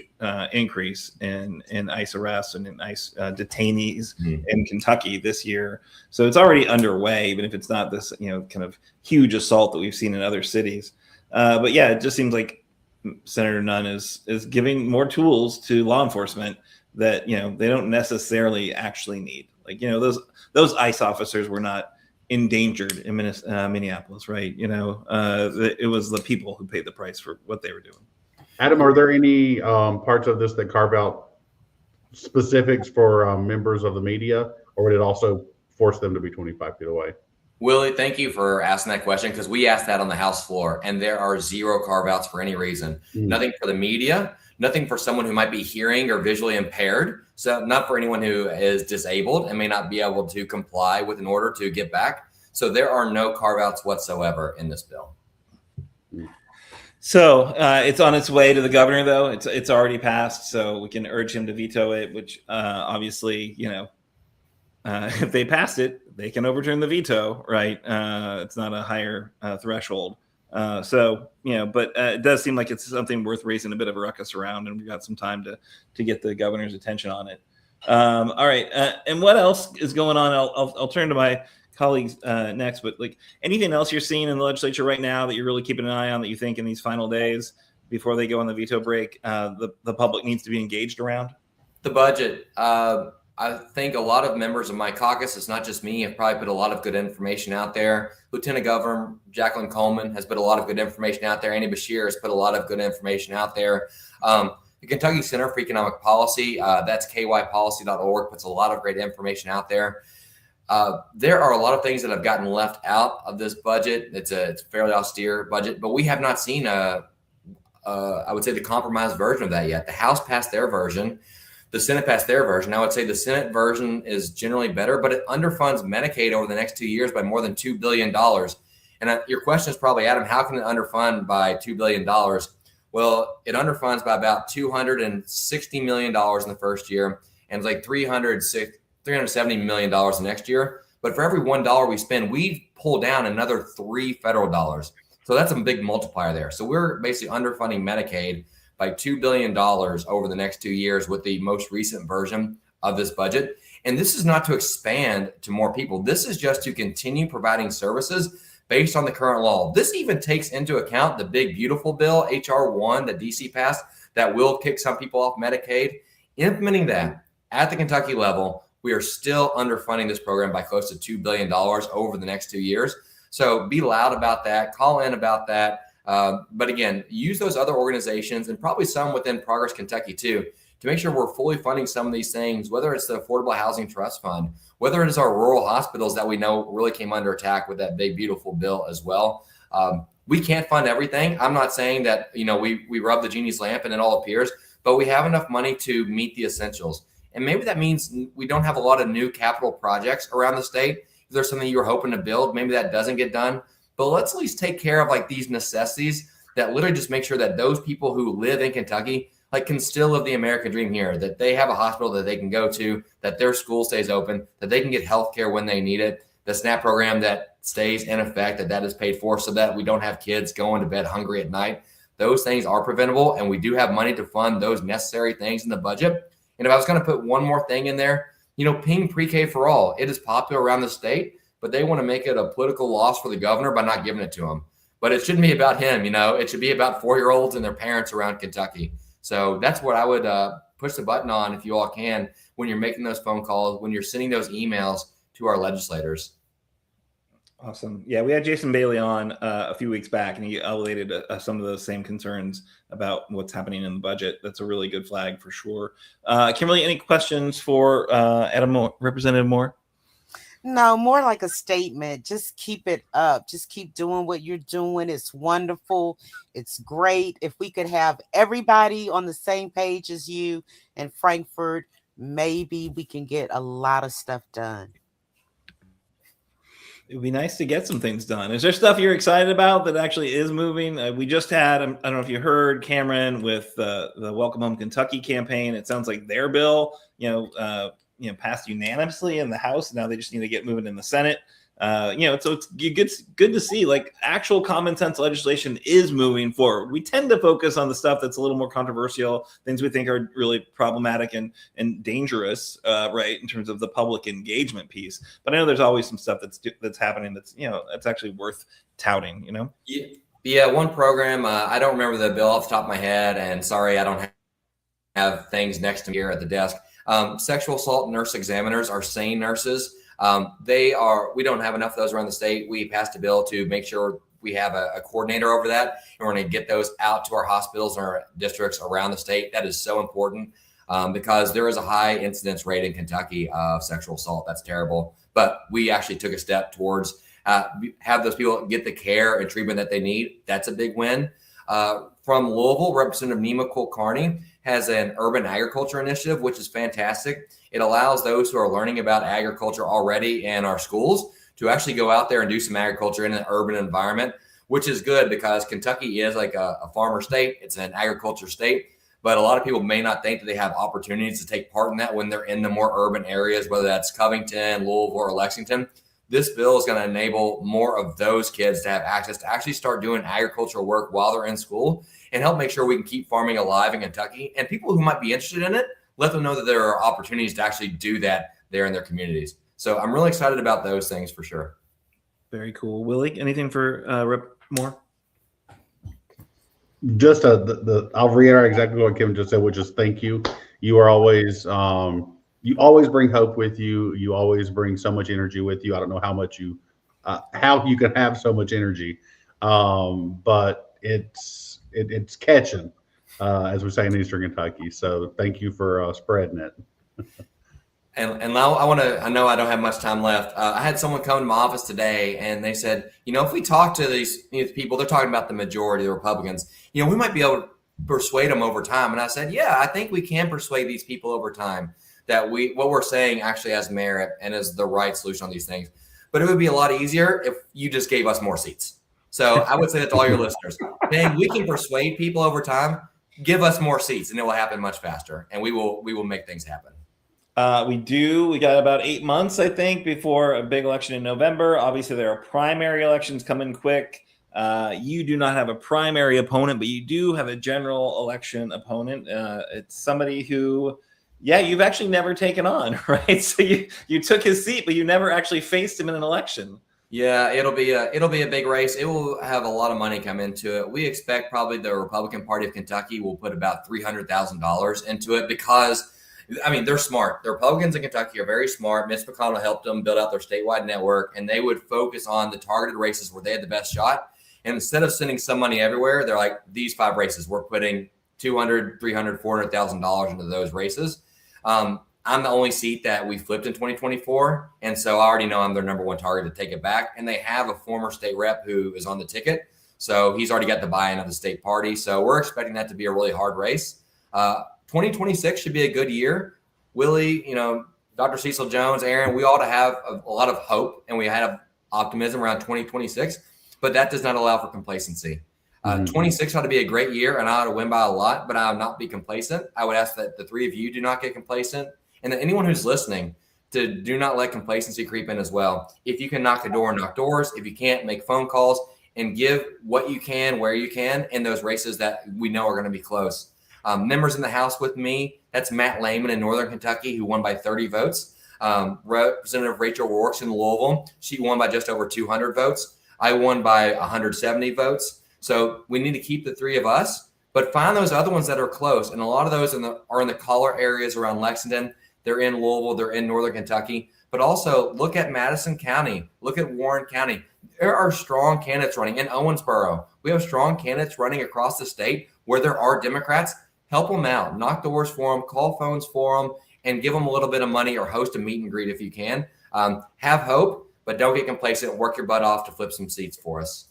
increase in ICE arrests and in ICE detainees in Kentucky this year. So it's already underway, even if it's not this, kind of huge assault that we've seen in other cities. But yeah, it just seems like Senator Nunn is giving more tools to law enforcement that they don't necessarily actually need. Like those ICE officers were not endangered in Minneapolis, right? It was the people who paid the price for what they were doing. Adam, are there any parts of this that carve out specifics for members of the media, or would it also force them to be 25 feet away? Willie, thank you for asking that question, because we asked that on the House floor, and there are zero carve-outs for any reason. Nothing for the media, nothing for someone who might be hearing or visually impaired. So not for anyone who is disabled and may not be able to comply with an order to get back. So there are no carve-outs whatsoever in this bill. So it's on its way to the governor, though. It's already passed, so we can urge him to veto it, which obviously, if they pass it, they can overturn the veto, right? It's not a higher threshold. So, but it does seem like it's something worth raising a bit of a ruckus around, and we've got some time to get the governor's attention on it. All right. And what else is going on? I'll turn to my colleagues next, but like anything else you're seeing in the legislature right now that you're really keeping an eye on that you think in these final days before they go on the veto break, the public needs to be engaged around? The budget. I think a lot of members of my caucus, it's not just me, have probably put a lot of good information out there. Lieutenant Governor Jacqueline Coleman has put a lot of good information out there. Andy Bashir has put a lot of good information out there. The Kentucky Center for Economic Policy, that's kypolicy.org, puts a lot of great information out there. There are a lot of things that have gotten left out of this budget. It's a fairly austere budget, but we have not seen I would say the compromised version of that yet. The House passed their version. The Senate passed their version. I would say the Senate version is generally better, but it underfunds Medicaid over the next 2 years by more than $2 billion. And your question is probably, Adam, how can it underfund by $2 billion? Well, it underfunds by about $260 million in the first year, and it's like $370 million the next year. But for every $1 we spend, we pull down another $3 federal dollars. So that's a big multiplier there. So we're basically underfunding Medicaid by $2 billion over the next 2 years with the most recent version of this budget. And this is not to expand to more people. This is just to continue providing services based on the current law. This even takes into account the big, beautiful bill, H.R. 1, that D.C. passed, that will kick some people off Medicaid. Implementing that at the Kentucky level, we are still underfunding this program by close to $2 billion over the next 2 years. So be loud about that, call in about that. But again, use those other organizations and probably some within Progress Kentucky too, to make sure we're fully funding some of these things, whether it's the Affordable Housing Trust Fund, whether it is our rural hospitals that we know really came under attack with that big, beautiful bill as well. We can't fund everything. I'm not saying that, we rub the genie's lamp and it all appears, but we have enough money to meet the essentials. And maybe that means we don't have a lot of new capital projects around the state. If there's something you were hoping to build, maybe that doesn't get done. But let's at least take care of like these necessities that literally just make sure that those people who live in Kentucky can still live the American dream here, that they have a hospital that they can go to, that their school stays open, that they can get health care when they need it, the SNAP program that stays in effect, that is paid for so that we don't have kids going to bed hungry at night. Those things are preventable, and we do have money to fund those necessary things in the budget. And if I was going to put one more thing in there, ping pre-K for all. It is popular around the state, but they want to make it a political loss for the governor by not giving it to him. But it shouldn't be about him, it should be about 4-year-olds and their parents around Kentucky. So that's what I would push the button on if you all can when you're making those phone calls, when you're sending those emails to our legislators. Awesome. Yeah, we had Jason Bailey on a few weeks back, and he elevated some of those same concerns about what's happening in the budget. That's a really good flag for sure. Kimberly, any questions for Adam Moore, Representative Moore? No, more like a statement. Just keep it up. Just keep doing what you're doing. It's wonderful. It's great. If we could have everybody on the same page as you in Frankfort, maybe we can get a lot of stuff done. It would be nice to get some things done. Is there stuff you're excited about that actually is moving? We just had, I don't know if you heard, Cameron with the Welcome Home Kentucky campaign. It sounds like their bill, passed unanimously in the House. Now they just need to get moving in the Senate. So it's good to see actual common sense legislation is moving forward. We tend to focus on the stuff that's a little more controversial, things we think are really problematic and dangerous, right, in terms of the public engagement piece. But I know there's always some stuff that's happening that's actually worth touting. Yeah. One program, I don't remember the bill off the top of my head, and sorry, I don't have things next to me here at the desk. Sexual assault nurse examiners are SANE nurses. We don't have enough of those around the state. We passed a bill to make sure we have a coordinator over that, and we're going to get those out to our hospitals and our districts around the state. That is so important because there is a high incidence rate in Kentucky of sexual assault. That's terrible. But we actually took a step towards have those people get the care and treatment that they need. That's a big win. From Louisville, Representative Nima Kulkarni has an urban agriculture initiative, which is fantastic. It allows those who are learning about agriculture already in our schools to actually go out there and do some agriculture in an urban environment, which is good because Kentucky is like a farmer state. It's an agriculture state, but a lot of people may not think that they have opportunities to take part in that when they're in the more urban areas, whether that's Covington, Louisville, or Lexington. this bill is going to enable more of those kids to have access to actually start doing agricultural work while they're in school and help make sure we can keep farming alive in Kentucky. And people who might be interested in it, let them know that there are opportunities to actually do that there in their communities. So I'm really excited about those things for sure. Very cool. Willie, anything for Rep. Moore? Just I'll reiterate exactly what Kim just said, which is thank you. You are always you always bring hope with you. You always bring so much energy with you. I don't know how much how you can have so much energy, but it's catching, as we say in Eastern Kentucky. So thank you for spreading it. And now I know I don't have much time left. I had someone come to my office today and they said, if we talk to these people, they're talking about the majority of the Republicans, we might be able to persuade them over time. And I said, yeah, I think we can persuade these people over time that what we're saying actually has merit and is the right solution on these things. But it would be a lot easier if you just gave us more seats. So I would say that to all your listeners, hey, we can persuade people over time, give us more seats and it will happen much faster. And we will make things happen. We got about 8 months, I think, before a big election in November. Obviously, there are primary elections coming quick. You do not have a primary opponent, but you do have a general election opponent. It's somebody who, you've actually never taken on, right? So you took his seat, but you never actually faced him in an election. Yeah, it'll be a big race. It will have a lot of money come into it. We expect probably the Republican Party of Kentucky will put about $300,000 into it because they're smart. The Republicans in Kentucky are very smart. Mitch McConnell helped them build out their statewide network, and they would focus on the targeted races where they had the best shot. And instead of sending some money everywhere, they're like, these 5 races, we're putting $200,000, $300,000, $400,000 into those races. I'm the only seat that we flipped in 2024, and so I already know I'm their number one target to take it back. And they have a former state rep who is on the ticket, so he's already got the buy-in of the state party. So we're expecting that to be a really hard race. 2026 should be a good year. Willie, Dr. Cecil Jones, Aaron, we ought to have a lot of hope and we have optimism around 2026, but that does not allow for complacency. 26 ought to be a great year and I ought to win by a lot, but I will not be complacent. I would ask that the 3 of you do not get complacent and that anyone who's listening to do not let complacency creep in as well. If you can knock a door, knock doors. If you can't, make phone calls and give what you can, where you can in those races that we know are going to be close. Members in the House with me, that's Matt Lehman in Northern Kentucky, who won by 30 votes. Representative Rachel Rourke's in Louisville. She won by just over 200 votes. I won by 170 votes. So we need to keep the 3 of us, but find those other ones that are close. And a lot of those are in the collar areas around Lexington. They're in Louisville. They're in Northern Kentucky. But also look at Madison County. Look at Warren County. There are strong candidates running in Owensboro. We have strong candidates running across the state where there are Democrats. Help them out, knock doors for them, call phones for them, and give them a little bit of money or host a meet and greet if you can. Have hope, but don't get complacent. Work your butt off to flip some seats for us.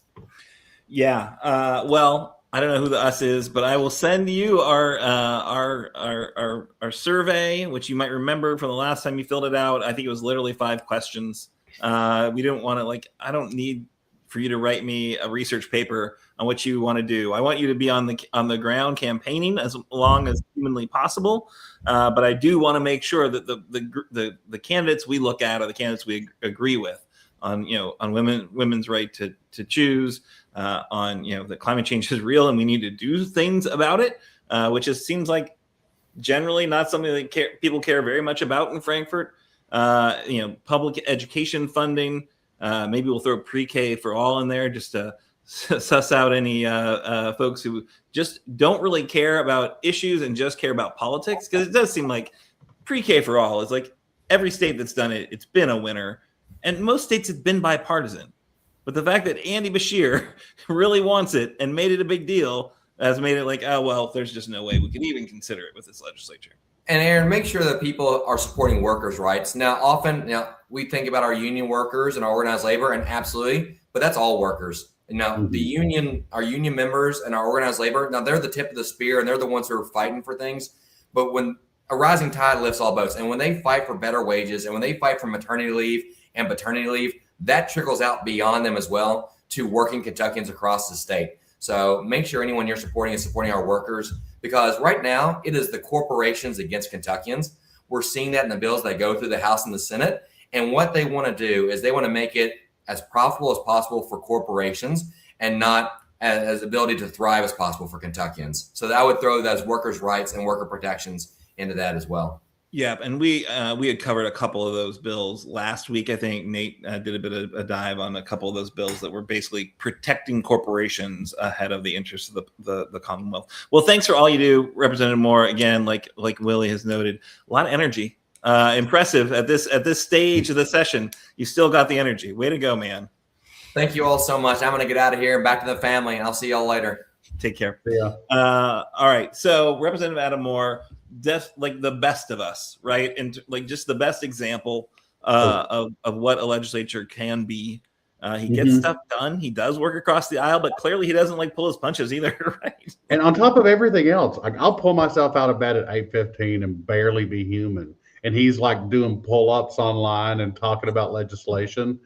Yeah. Well, I don't know who the us is, but I will send you our survey, which you might remember from the last time you filled it out. I think it was literally 5 questions. We didn't want to I don't need for you to write me a research paper on what you want to do. I want you to be on the ground campaigning as long as humanly possible. But I do want to make sure that the candidates we look at are the candidates we agree with on women's right to choose, on that climate change is real and we need to do things about it, which seems like generally not something that people care very much about in Frankfort. Public education funding. Maybe we'll throw pre-K for all in there just to suss out any folks who just don't really care about issues and just care about politics, because it does seem like pre-K for all is like every state that's done it, it's been a winner, and most states have been bipartisan. But the fact that Andy Beshear really wants it and made it a big deal has made it like, oh well, there's just no way we could even consider it with this legislature. And Aaron, make sure that people are supporting workers' rights. Now, often, we think about our union workers and our organized labor, and absolutely, but that's all workers. Now, our union members and our organized labor, now they're the tip of the spear and they're the ones who are fighting for things. But when a rising tide lifts all boats, and when they fight for better wages and when they fight for maternity leave and paternity leave, that trickles out beyond them as well to working Kentuckians across the state. So make sure anyone you're supporting is supporting our workers, because right now it is the corporations against Kentuckians. We're seeing that in the bills that go through the House and the Senate. And what they want to do is they want to make it as profitable as possible for corporations and not as ability to thrive as possible for Kentuckians. So that I would throw those workers' rights and worker protections into that as well. Yeah, and we had covered a couple of those bills last week. I think Nate did a bit of a dive on a couple of those bills that were basically protecting corporations ahead of the interests of the Commonwealth. Well, thanks for all you do, Representative Moore. Again, like Willie has noted, a lot of energy. Impressive at this stage of the session. You still got the energy. Way to go, man. Thank you all so much. I'm going to get out of here and back to the family, and I'll see y'all later. Take care. Yeah. All right. So Representative Adam Moore, like the best of us, right? And like just the best example of what a legislature can be. He gets stuff done. He does work across the aisle, but clearly he doesn't like pull his punches either, right? And on top of everything else, like I'll pull myself out of bed at 8:15 and barely be human. And he's like doing pull-ups online and talking about legislation.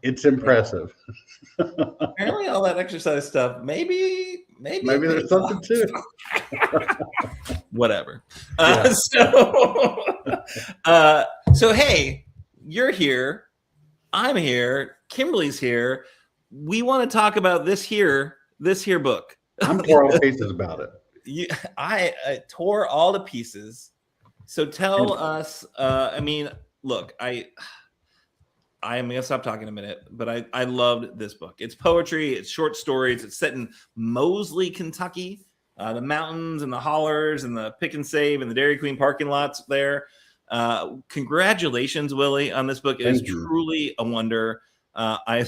It's impressive. Apparently all that exercise stuff, maybe there's something to it. Whatever. Yeah. So hey, you're here. I'm here. Kimberly's here. We want to talk about this here book. I'm tore all to pieces about it. I tore all to pieces. So tell us, I mean, look, I am going to stop talking in a minute, but I loved this book. It's poetry, it's short stories, it's set in Moseley, Kentucky, the mountains and the hollers and the pick and save and the Dairy Queen parking lots there. Congratulations, Willie, on this book. It is truly a wonder. I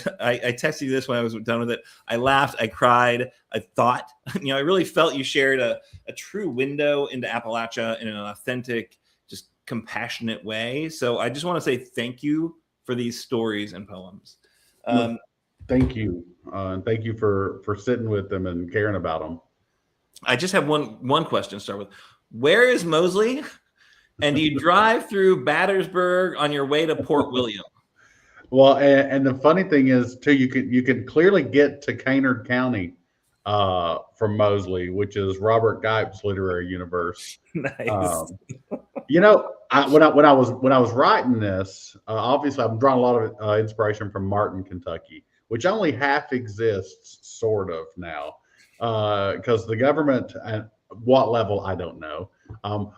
texted you this when I was done with it. I laughed, I cried, I thought, I really felt you shared a true window into Appalachia in an authentic, just compassionate way. So I just want to say thank you for these stories and poems. Thank you. And thank you for sitting with them and caring about them. I just have one question to start with. Where is Moseley? And do you drive through Battersburg on your way to Port William? Well, and the funny thing is too, you can clearly get to Kaynard County from Moseley, which is Robert Gipe's literary universe. Nice. When I was writing this, obviously I'm drawing a lot of inspiration from Martin, Kentucky, which only half exists sort of now, because the government, at what level I don't know,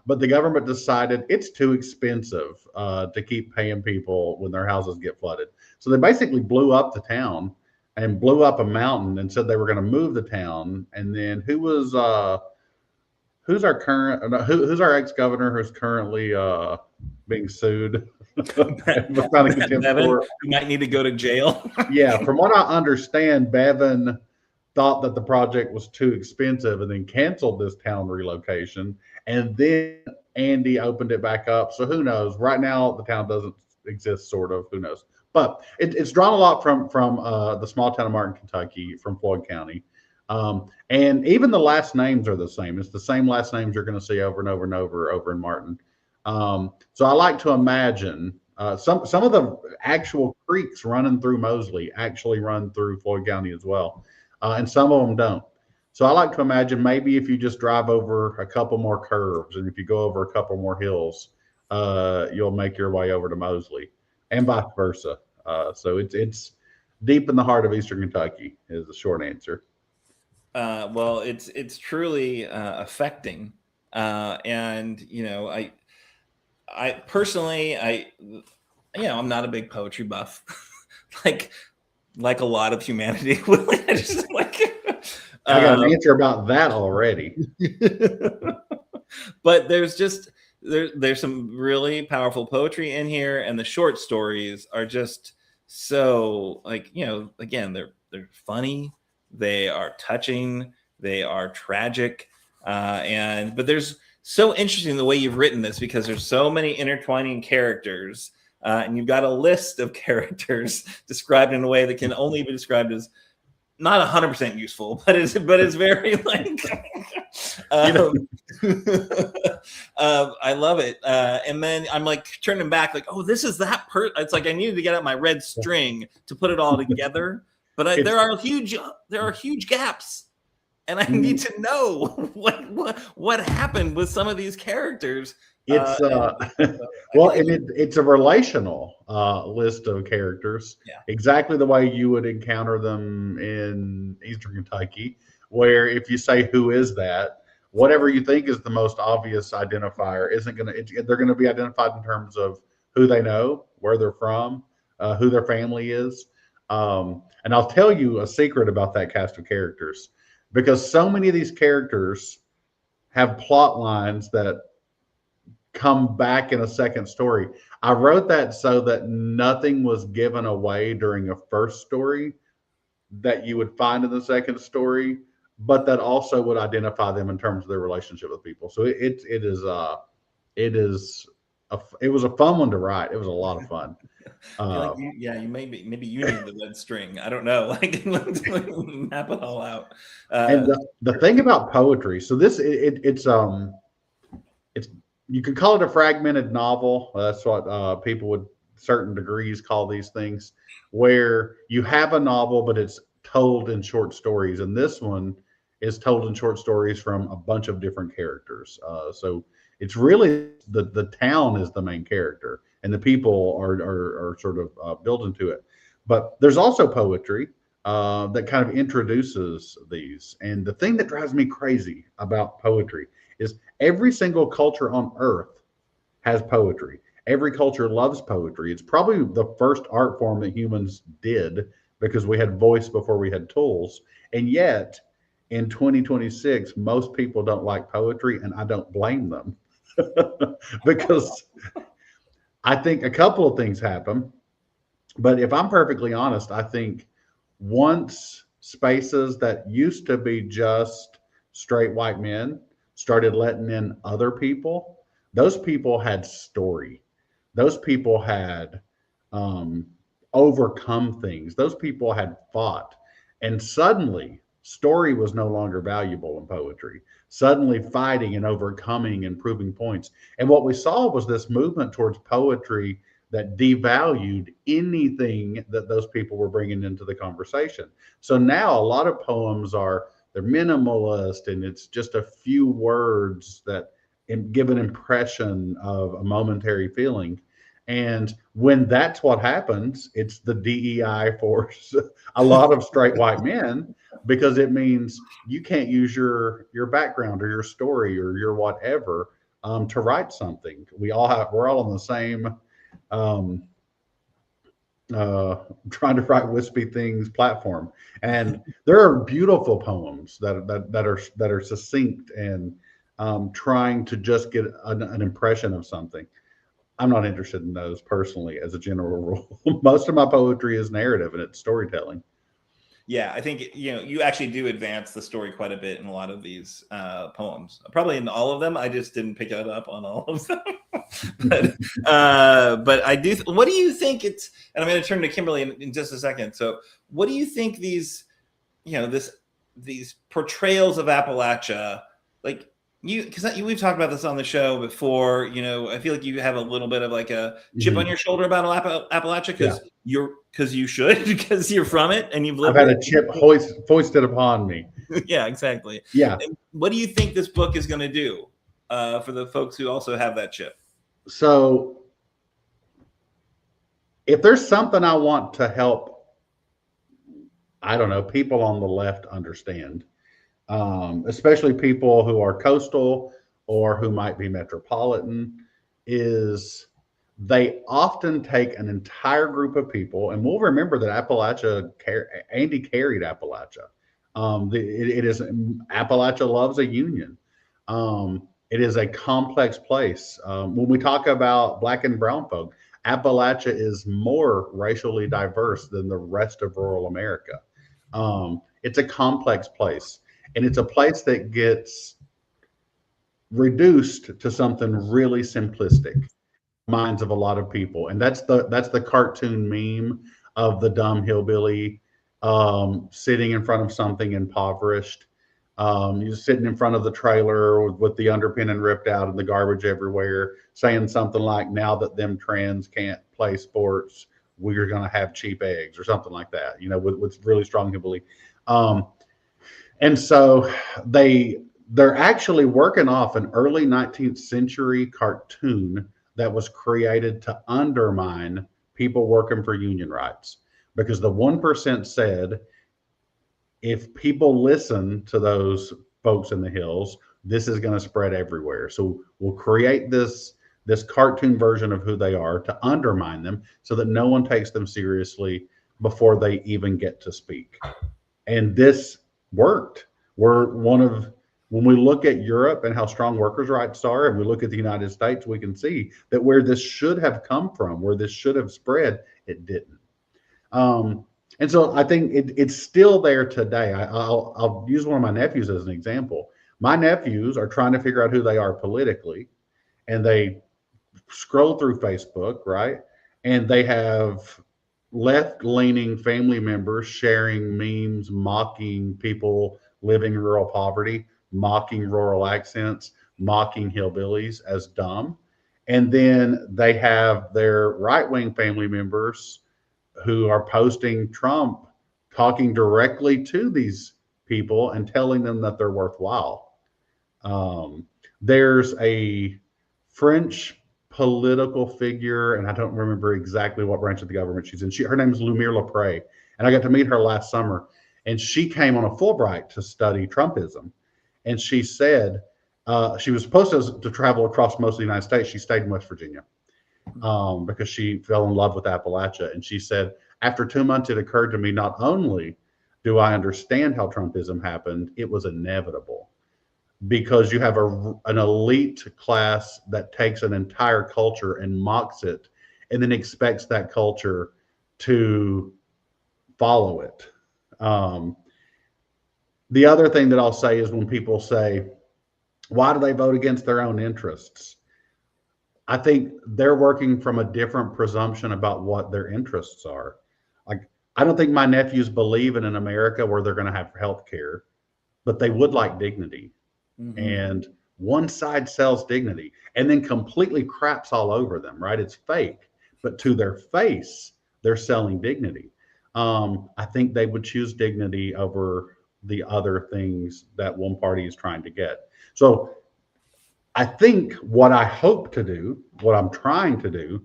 but the government decided it's too expensive to keep paying people when their houses get flooded. So they basically blew up the town and blew up a mountain and said they were going to move the town. And then who's our ex-governor who's currently being sued? Bevan, you might need to go to jail. Yeah, from what I understand, Bevan thought that the project was too expensive and then canceled this town relocation. And then Andy opened it back up. So who knows? Right now, the town doesn't exist, sort of. Who knows? But it's drawn a lot from the small town of Martin, Kentucky, from Floyd County. And even the last names are the same. It's the same last names you're going to see over and over and over in Martin. So I like to imagine some of the actual creeks running through Moseley actually run through Floyd County as well. And some of them don't. So I like to imagine maybe if you just drive over a couple more curves and if you go over a couple more hills, you'll make your way over to Moseley and vice versa. So it's deep in the heart of Eastern Kentucky is the short answer. Well, it's truly affecting. And, I personally, I'm not a big poetry buff, like a lot of humanity. I just I got an answer about that already. But there's some really powerful poetry in here, and the short stories are just so again, they're funny, they are touching, they are tragic, but there's so interesting the way you've written this because there's so many intertwining characters. And you've got a list of characters described in a way that can only be described as not 100% useful, but it's very I love it. And then I'm turning back oh, this is that it's I needed to get out my red string to put it all together, but there are huge gaps. And I need to know what happened with some of these characters It's I well, feel and like, it's a relational list of characters, yeah. exactly the way you would encounter them in Eastern Kentucky, where if you say who is that, whatever you think is the most obvious identifier isn't going to. They're going to be identified in terms of who they know, where they're from, who their family is, and I'll tell you a secret about that cast of characters, because so many of these characters have plot lines that come back in a second story. I wrote that so that nothing was given away during a first story that you would find in the second story, but that also would identify them in terms of their relationship with people. So it is it was a fun one to write. It was a lot of fun. I feel like you maybe you need the red string. I don't know. Like map it all out. And the thing about poetry, so this it's you could call it a fragmented novel. That's what people would certain degrees call these things, where you have a novel, but it's told in short stories. And this one is told in short stories from a bunch of different characters. So it's really the town is the main character, and the people are sort of built into it. But there's also poetry that kind of introduces these. And the thing that drives me crazy about poetry is every single culture on earth has poetry. Every culture loves poetry. It's probably the first art form that humans did, because we had voice before we had tools. And yet in 2026, most people don't like poetry, and I don't blame them because I think a couple of things happen. But if I'm perfectly honest, I think once spaces that used to be just straight white men started letting in other people, those people had story. Those people had overcome things. Those people had fought. And suddenly, story was no longer valuable in poetry. Suddenly, fighting and overcoming and proving points. And what we saw was this movement towards poetry that devalued anything that those people were bringing into the conversation. So now a lot of poems they're minimalist, and it's just a few words that give an impression of a momentary feeling. And when that's what happens, it's the DEI for a lot of straight white men, because it means you can't use your background or your story or your whatever to write something. We're all on the same trying to write wispy things platform. And there are beautiful poems that are succinct and trying to just get an impression of something. I'm not interested in those personally, as a general rule. Most of my poetry is narrative and it's storytelling. Yeah, I think you actually do advance the story quite a bit in a lot of these poems. Probably in all of them. I just didn't pick it up on all of them. but I do. What do you think it's? And I'm going to turn to Kimberly in just a second. So, what do you think these, these portrayals of Appalachia, like because we've talked about this on the show before. I feel like you have a little bit of like a chip on your shoulder about Appalachia because you should because you're from it and you've lived. I've had a chip foisted upon me. Yeah, exactly. Yeah. And what do you think this book is going to do for the folks who also have that chip? So, if there's something I want to help, I don't know, people on the left understand, especially people who are coastal or who might be metropolitan, is they often take an entire group of people, and we'll remember that Andy carried Appalachia. Appalachia loves a union. It is a complex place. When we talk about Black and brown folk, Appalachia is more racially diverse than the rest of rural America. It's a complex place, and it's a place that gets reduced to something really simplistic minds of a lot of people. And that's the cartoon meme of the dumb hillbilly sitting in front of something impoverished. You're sitting in front of the trailer with the underpinning ripped out and the garbage everywhere, saying something like, now that them trans can't play sports, we're going to have cheap eggs, or something like that, with really strong hillbilly. And so they're actually working off an early 19th century cartoon that was created to undermine people working for union rights, because the 1% said, if people listen to those folks in the hills, this is going to spread everywhere. So we'll create this cartoon version of who they are to undermine them so that no one takes them seriously before they even get to speak. And this worked. When we look at Europe and how strong workers' rights are, and we look at the United States, we can see that where this should have come from, where this should have spread, it didn't. And so I think it's still there today. I'll use one of my nephews as an example. My nephews are trying to figure out who they are politically, and they scroll through Facebook, right? And they have left-leaning family members sharing memes, mocking people living in rural poverty, mocking rural accents, mocking hillbillies as dumb. And then they have their right-wing family members who are posting Trump talking directly to these people and telling them that they're worthwhile. There's a French political figure, and I don't remember exactly what branch of the government she's in. Her name is Lumiere Lepre, and I got to meet her last summer. And she came on a Fulbright to study Trumpism. And she said she was supposed to travel across most of the United States. She stayed in West Virginia because she fell in love with Appalachia. And she said, after 2 months, it occurred to me, not only do I understand how Trumpism happened, it was inevitable. Because you have an elite class that takes an entire culture and mocks it and then expects that culture to follow it. The other thing that I'll say is when people say, why do they vote against their own interests? I think they're working from a different presumption about what their interests are. Like, I don't think my nephews believe in an America where they're going to have health care, but they would like dignity. Mm-hmm. And one side sells dignity and then completely craps all over them, right? It's fake, but to their face, they're selling dignity. I think they would choose dignity over the other things that one party is trying to get. So I think what I hope to do, what I'm trying to do,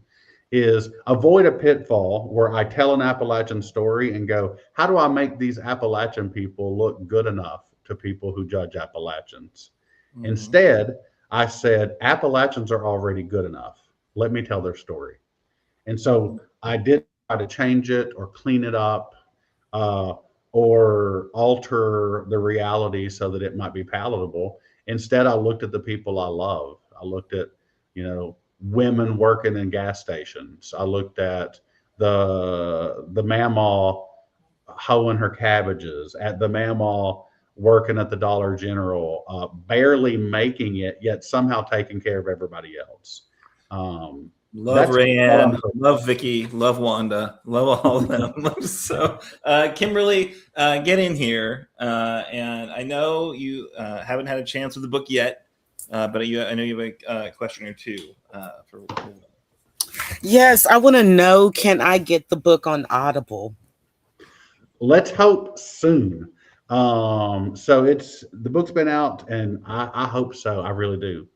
is avoid a pitfall where I tell an Appalachian story and go, how do I make these Appalachian people look good enough to people who judge Appalachians? Mm-hmm. Instead, I said, Appalachians are already good enough. Let me tell their story. And so I did try to change it or clean it up or alter the reality so that it might be palatable. Instead, I looked at the people I love. I looked at, women working in gas stations. I looked at the mamaw hoeing her cabbages, at the mamaw working at the Dollar General, barely making it, yet somehow taking care of everybody else. Love Rayanne, love Vicky, love Wanda, love all of them. So, Kimberly, get in here. And I know you haven't had a chance with the book yet, but I know you have a question or two. Yes, I want to know, can I get the book on Audible? Let's hope soon. So the book's been out, and I hope so. I really do.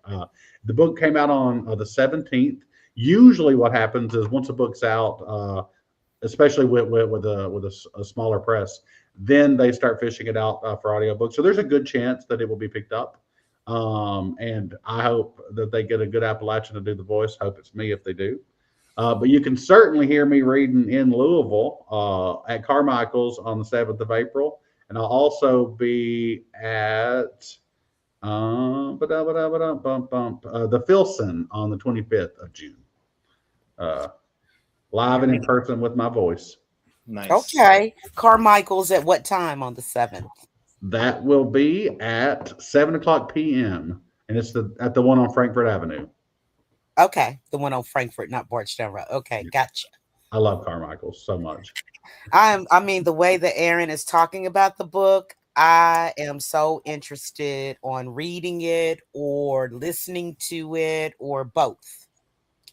The book came out on the 17th. Usually what happens is once a book's out, especially with a smaller press, then they start fishing it out for audiobooks. So there's a good chance that it will be picked up. And I hope that they get a good Appalachian to do the voice. Hope it's me if they do. But you can certainly hear me reading in Louisville at Carmichael's on the 7th of April. And I'll also be at the Filson on the 25th of June. Live and in person with my voice. Nice. Okay. Carmichael's at what time on the 7th? That will be at 7:00 p.m. and it's at the one on Frankfort Avenue. Okay, the one on Frankfort, not Bardstown Road. Okay, gotcha. I love Carmichael's so much. I mean, the way that Aaron is talking about the book, I am so interested on reading it or listening to it or both.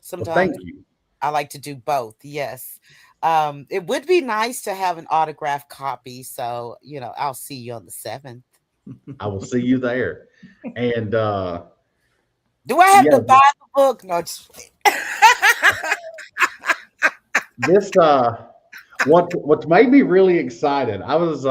Sometimes thank you. I like to do both. Yes. It would be nice to have an autographed copy. So, I'll see you on the 7th. I will see you there. And do I have to buy the book? No, just this what's made me really excited. I was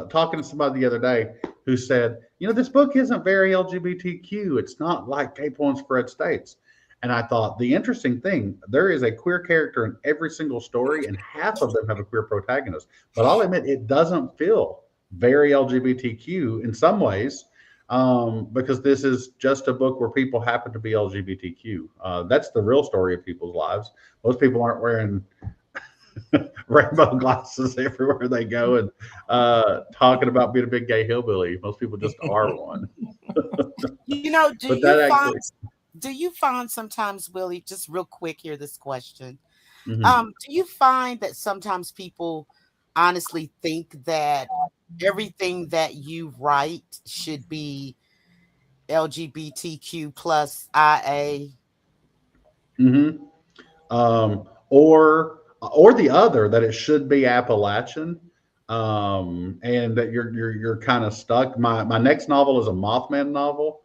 talking to somebody the other day who said, this book isn't very LGBTQ. It's not like Gay Porn Spread States. And I thought, the interesting thing, there is a queer character in every single story, and half of them have a queer protagonist. But I'll admit, it doesn't feel very LGBTQ in some ways, because this is just a book where people happen to be LGBTQ. That's the real story of people's lives. Most people aren't wearing rainbow glasses everywhere they go and talking about being a big gay hillbilly. Most people just are one. Do you find sometimes, Willie, just real quick here, this question. Mm-hmm. Do you find that sometimes people honestly think that everything that you write should be LGBTQ plus IA? Mm-hmm. Or the other, that it should be Appalachian, and that you're kind of stuck. My next novel is a Mothman novel,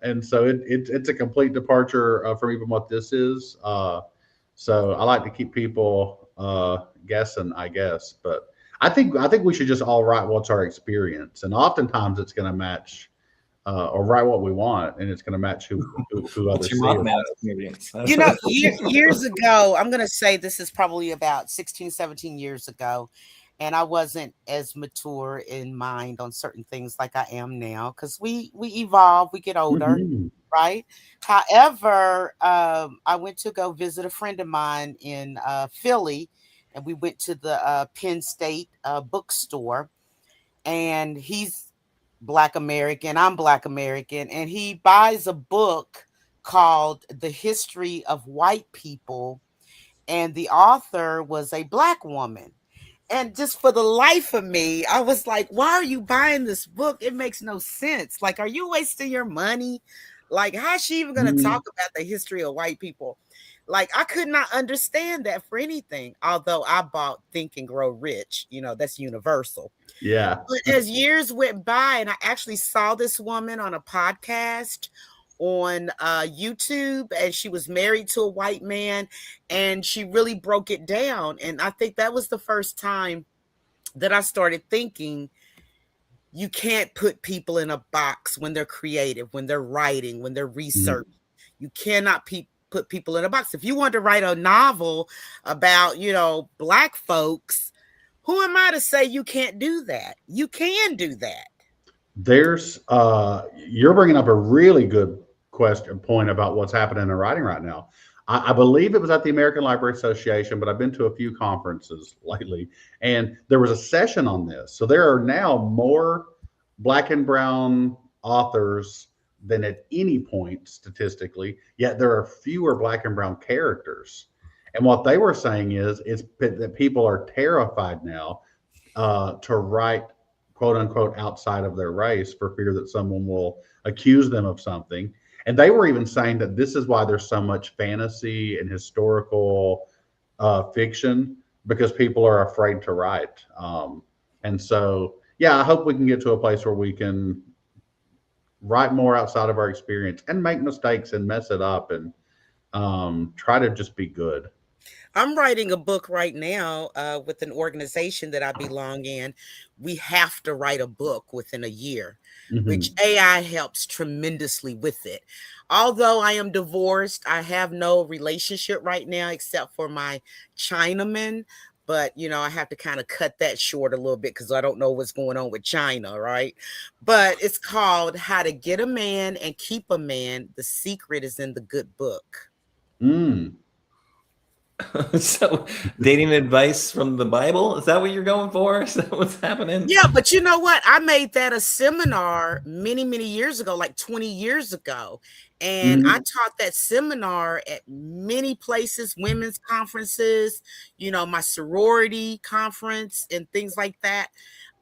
and so it's a complete departure from even what this is. So I like to keep people guessing, I guess. But I think we should just all write what's our experience, and oftentimes it's going to match. Or write what we want, and it's going to match who others see. Years ago, I'm going to say this is probably about 16, 17 years ago, and I wasn't as mature in mind on certain things like I am now, because we evolve, we get older, right? However, I went to go visit a friend of mine in Philly, and we went to the Penn State bookstore, and he's Black American, I'm Black American, and he buys a book called The History of White People, and the author was a Black woman. And just for the life of me, I was like, why are you buying this book? It makes no sense. Like, are you wasting your money? Like, how's she even going to talk about the history of white people? Like, I could not understand that for anything, although I bought Think and Grow Rich. That's universal. Yeah. But as years went by, and I actually saw this woman on a podcast on YouTube, and she was married to a white man, and she really broke it down. And I think that was the first time that I started thinking, you can't put people in a box when they're creative, when they're writing, when they're researching. You cannot put people in a box. If you want to write a novel about, Black folks, who am I to say you can't do that? You can do that. There's you're bringing up a really good point about what's happening in writing right now. I believe it was at the American Library Association, but I've been to a few conferences lately, and there was a session on this. So there are now more Black and brown authors than at any point statistically, yet there are fewer Black and brown characters. And what they were saying is that people are terrified now to write, quote unquote, outside of their race for fear that someone will accuse them of something. And they were even saying that this is why there's so much fantasy and historical fiction, because people are afraid to write. And so, yeah, I hope we can get to a place where we can write more outside of our experience and make mistakes and mess it up and try to just be good. I'm writing a book right now with an organization that I belong in. We have to write a book within a year, which AI helps tremendously with it. Although I am divorced, I have no relationship right now except for my Chinaman. But, I have to kind of cut that short a little bit because I don't know what's going on with China, right? But it's called How to Get a Man and Keep a Man. The secret is in the good book. So dating advice from the Bible, is that what you're going for? Is that what's happening? Yeah, but you know what? I made that a seminar many, many years ago, like 20 years ago. And I taught that seminar at many places, women's conferences, my sorority conference and things like that.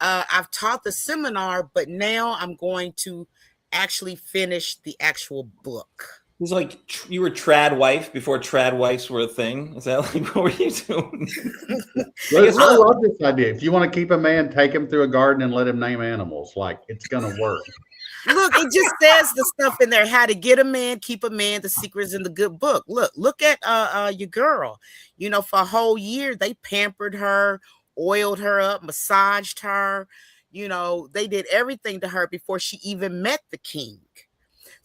I've taught the seminar, but now I'm going to actually finish the actual book. He's like, you were trad wife before trad wives were a thing. Is that like, what were you doing? I love this idea. If you want to keep a man, take him through a garden and let him name animals. Like, it's going to work. Look, it just says the stuff in there, how to get a man, keep a man, the secrets in the good book. Look at your girl. You know, for a whole year, they pampered her, oiled her up, massaged her. You know, they did everything to her before she even met the king.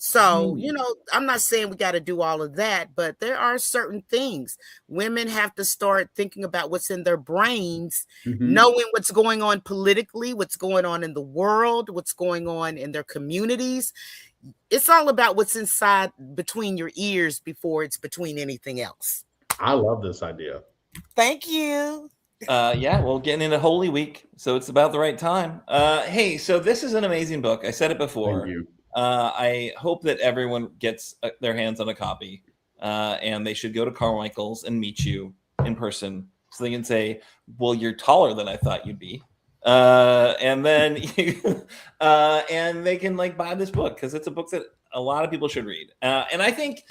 So, you know, I'm not saying we got to do all of that, but there are certain things women have to start thinking about what's in their brains, knowing what's going on politically, what's going on in the world, what's going on in their communities. It's all about what's inside between your ears before it's between anything else. I love this idea. Thank you. Yeah, well, getting into Holy Week, so it's about the right time. Hey, so this is an amazing book. I said it before. Thank you. I hope that everyone gets their hands on a copy, and they should go to Carmichael's and meet you in person so they can say, well, you're taller than I thought you'd be. And then and they can like buy this book because it's a book that a lot of people should read. And I think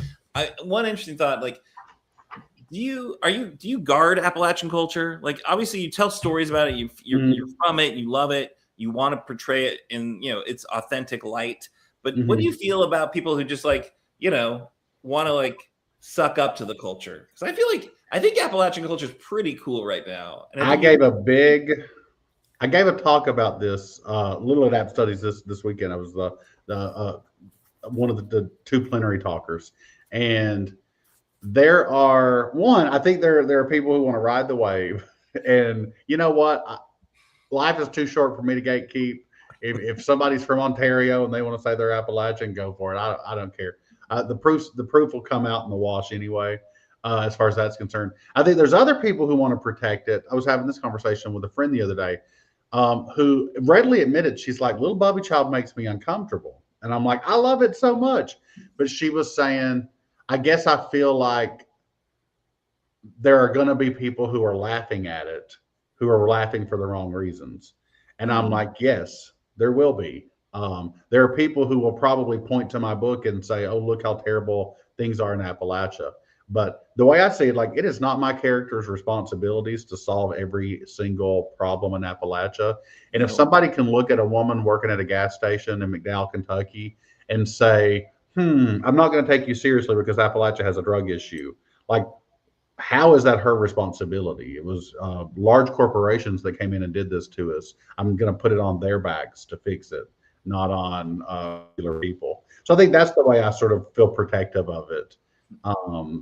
one interesting thought, like, do you guard Appalachian culture? Like, obviously you tell stories about it. You're from it. You love it. You want to portray it in, you know, its authentic light. But what do you feel about people who just like, you know, want to like suck up to the culture? Because I think Appalachian culture is pretty cool right now. And I gave a talk about this Little at App Studies this weekend. I was the one of the two plenary talkers, and I think there are people who want to ride the wave, and you know what, life is too short for me to gatekeep. If somebody's from Ontario and they want to say they're Appalachian, go for it. I don't care. The proof will come out in the wash anyway. As far as that's concerned, I think there's other people who want to protect it. I was having this conversation with a friend the other day, who readily admitted, she's like, Little Bobby Child makes me uncomfortable, and I'm like, I love it so much. But she was saying, I guess I feel like there are going to be people who are laughing at it, who are laughing for the wrong reasons, and I'm like, yes. There will be. There are people who will probably point to my book and say, oh, look how terrible things are in Appalachia. But the way I see it, like, it is not my character's responsibilities to solve every single problem in Appalachia. And if somebody can look at a woman working at a gas station in McDowell, Kentucky, and say, I'm not going to take you seriously because Appalachia has a drug issue. Like, how is that her responsibility? It was large corporations that came in and did this to us. I'm going to put it on their backs to fix it, not on regular people. So I think that's the way I sort of feel protective of it,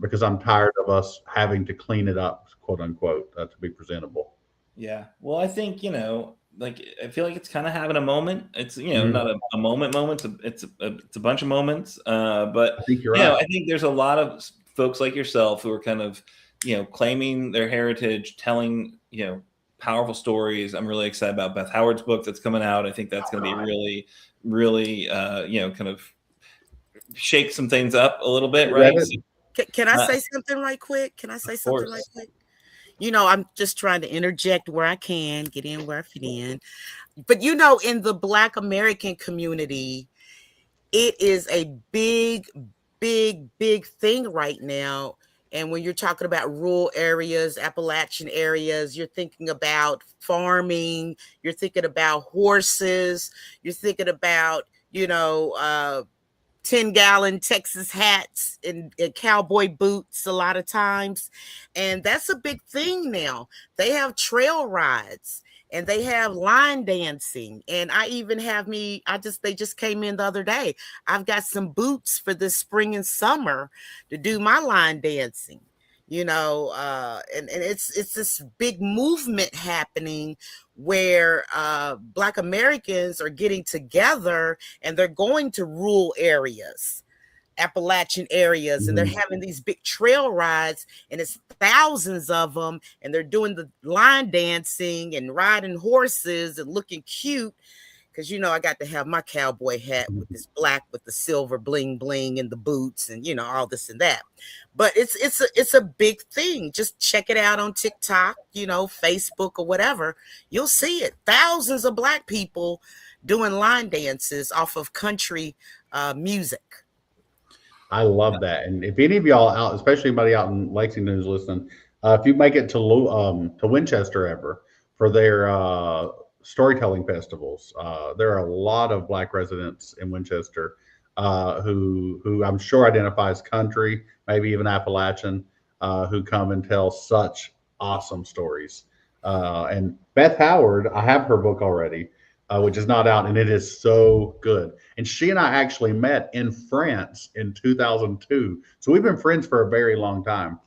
because I'm tired of us having to clean it up, quote unquote, to be presentable. Yeah. Well, I think, you know, like, I feel like it's kind of having a moment. It's, you know, not a moment. It's a bunch of moments. But I think you're right. You know, I think there's a lot of folks like yourself who are kind of, you know, claiming their heritage, telling, you know, powerful stories. I'm really excited about Beth Howard's book that's coming out. I think that's going to be really, really, you know, kind of shake some things up a little bit, right? Can I say something right quick? You know, I'm just trying to interject where I can, get in where I fit in. But, you know, in the Black American community, it is a big, big, big thing right now. And when you're talking about rural areas, Appalachian areas, you're thinking about farming, you're thinking about horses, you're thinking about, you know, 10-gallon Texas hats and cowboy boots a lot of times. And that's a big thing now. They have trail rides and they have line dancing. And I even have they just came in the other day. I've got some boots for this spring and summer to do my line dancing, you know, and it's this big movement happening where Black Americans are getting together and they're going to rural areas, Appalachian areas, and they're having these big trail rides, and it's thousands of them, and they're doing the line dancing and riding horses and looking cute. Because, you know, I got to have my cowboy hat with this black with the silver bling bling and the boots and, you know, all this and that. But it's a big thing. Just check it out on TikTok, you know, Facebook or whatever. You'll see it. Thousands of Black people doing line dances off of country music. I love that. And if any of y'all out, especially anybody out in Lexington who's listening, if you make it to Winchester ever for their storytelling festivals, there are a lot of Black residents in Winchester who I'm sure identify as country, maybe even Appalachian, who come and tell such awesome stories. And Beth Howard, I have her book already, which is not out, and it is so good. And she and I actually met in France in 2002. So we've been friends for a very long time.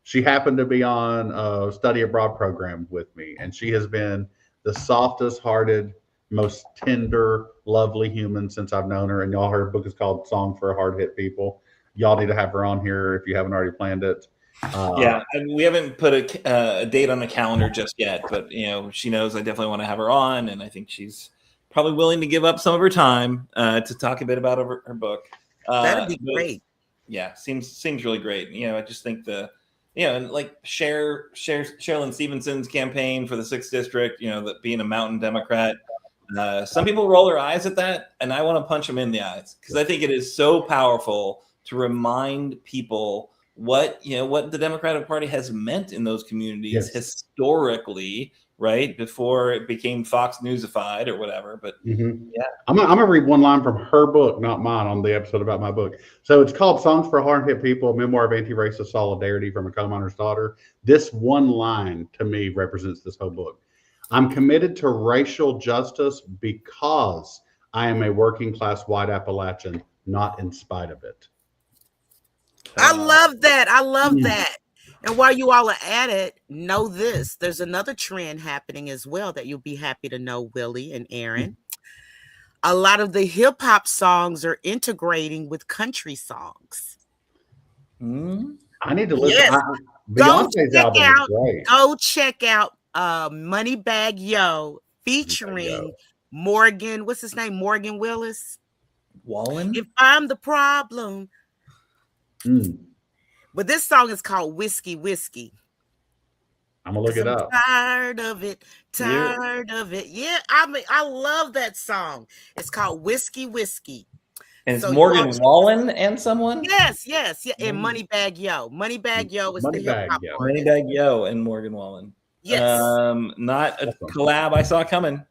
She happened to be on a study abroad program with me, and she has been the softest hearted, most tender, lovely human since I've known her. And y'all, her book is called Song for Hard Hit People. Y'all need to have her on here if you haven't already planned it. Yeah, and we haven't put a date on the calendar just yet, but she knows I definitely want to have her on, and I think she's probably willing to give up some of her time to talk a bit about her book. That'd be great. Yeah, seems really great. I just think and like Sherilyn Stevenson's campaign for the 6th district, that being a mountain Democrat. Some people roll their eyes at that, and I want to punch them in the eyes because I think it is so powerful to remind people what the Democratic Party has meant in those communities historically, right before it became Fox Newsified or whatever. But yeah, I'm gonna read one line from her book, not mine, on the episode about my book. So it's called "Songs for Hard Hit People: A Memoir of Anti-Racist Solidarity from a Coal Miner's Daughter." This one line to me represents this whole book. I'm committed to racial justice because I am a working class white Appalachian, not in spite of it. I love that. I love that. And while you all are at it, know this. There's another trend happening as well that you'll be happy to know, Willie and Aaron. A lot of the hip hop songs are integrating with country songs. I need to listen. Yes. Beyonce's album is great. Go check out Moneybag Yo featuring Morgan. What's his name? Morgan Willis. Wallen. If I'm the problem. But this song is called Whiskey Whiskey. I'm gonna look it up. Tired of it. Yeah, I love that song. It's called Whiskey Whiskey. And it's Morgan Wallen and someone? Yes. And Moneybag Yo. Moneybag Yo is the hip hop artist. Moneybag Yo and Morgan Wallen. Yes. Not a collab I saw coming.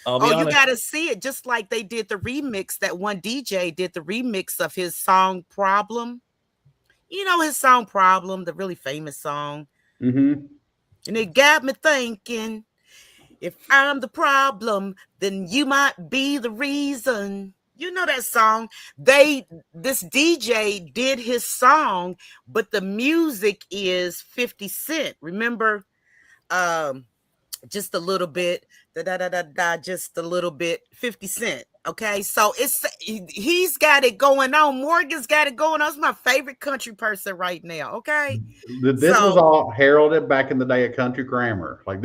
I'll be honest. You gotta see it, just like they did the remix. That one DJ did the remix of his song Problem. His song Problem, the really famous song. And it got me thinking, if I'm the problem, then you might be the reason. You know that song. This DJ did his song, but the music is 50 Cent. Remember, just a little bit, just a little bit, 50 Cent. Okay, so he's got it going on. Morgan's got it going on. It's my favorite country person right now. Okay, this was all heralded back in the day of country grammar. Like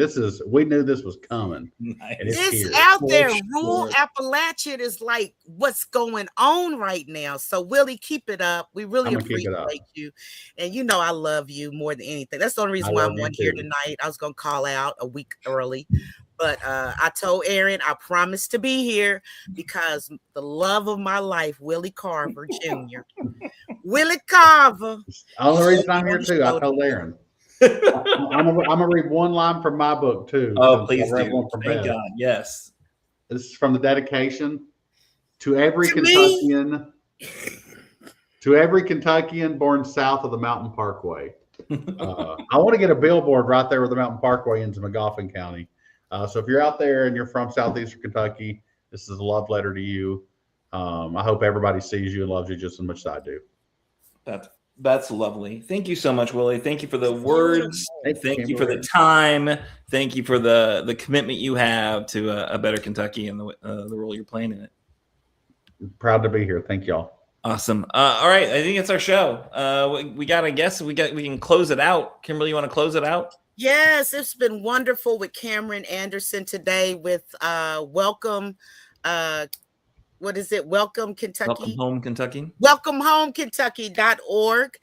we knew this was coming. Nice. It's out there. Rural Appalachian is like what's going on right now. So Willie, keep it up. We really appreciate you, and I love you more than anything. That's the only reason why I'm on here tonight. I was gonna call out a week early. But I told Aaron I promised to be here because the love of my life, Willie Carver Jr. Willie Carver. The only reason I'm here too, I told Aaron. I'm gonna read one line from my book too. Oh, please do. Thank God. Yes. This is from the dedication to every Kentuckian. To every Kentuckian born south of the Mountain Parkway. I want to get a billboard right there where the Mountain Parkway ends in McGoffin County. So if you're out there and you're from southeastern Kentucky, this is a love letter to you. I hope everybody sees you and loves you just as much as I do. That's lovely. Thank you so much, Willie. Thank you for the words. Thank you for the time. Thank you for the commitment you have to a better Kentucky and the role you're playing in it. Proud to be here. Thank y'all. Awesome. All right, I think it's our show. We got. I guess we can close it out. Kimberly, you want to close it out? Yes, it's been wonderful with Cameron Anderson today with Welcome. What is it? Welcome Kentucky. Welcome Home Kentucky. WelcomeHomeKentucky.org.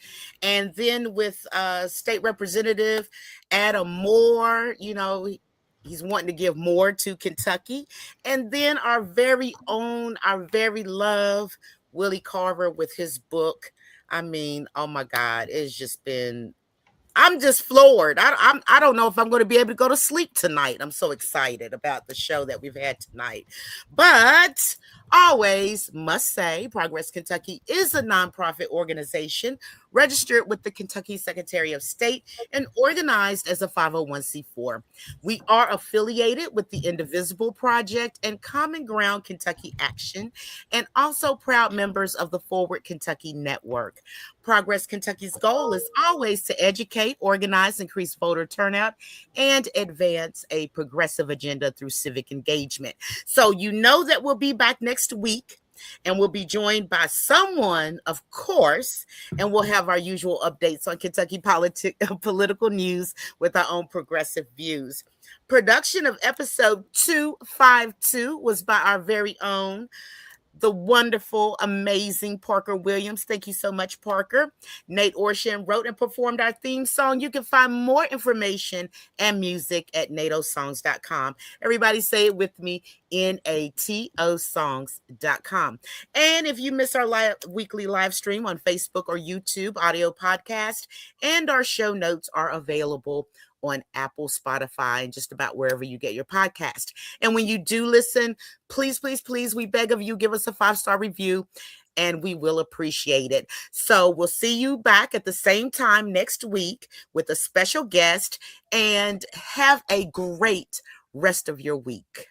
And then with State Representative Adam Moore, he's wanting to give more to Kentucky. And then our very own, our very loved Willie Carver with his book. I mean, oh my God, it's just been, I'm just floored. I don't know if I'm going to be able to go to sleep tonight. I'm so excited about the show that we've had tonight. But always must say, Progress Kentucky is a nonprofit organization registered with the Kentucky Secretary of State and organized as a 501c4. We are affiliated with the Indivisible Project and Common Ground Kentucky Action, and also proud members of the Forward Kentucky Network. Progress Kentucky's goal is always to educate, organize, increase voter turnout, and advance a progressive agenda through civic engagement. So you know that we'll be back next week, and we'll be joined by someone, of course, and we'll have our usual updates on Kentucky political news with our own progressive views. Production of episode 252 was by our very own, the wonderful, amazing Parker Williams. Thank you so much, Parker. Nate Orshan wrote and performed our theme song. You can find more information and music at natosongs.com. Everybody say it with me, natosongs.com. And if you miss our weekly live stream on Facebook or YouTube, audio podcast, and our show notes are available on Apple, Spotify, and just about wherever you get your podcast. And when you do listen, please, please, please, we beg of you, give us a 5-star review, and we will appreciate it. So we'll see you back at the same time next week with a special guest, and have a great rest of your week.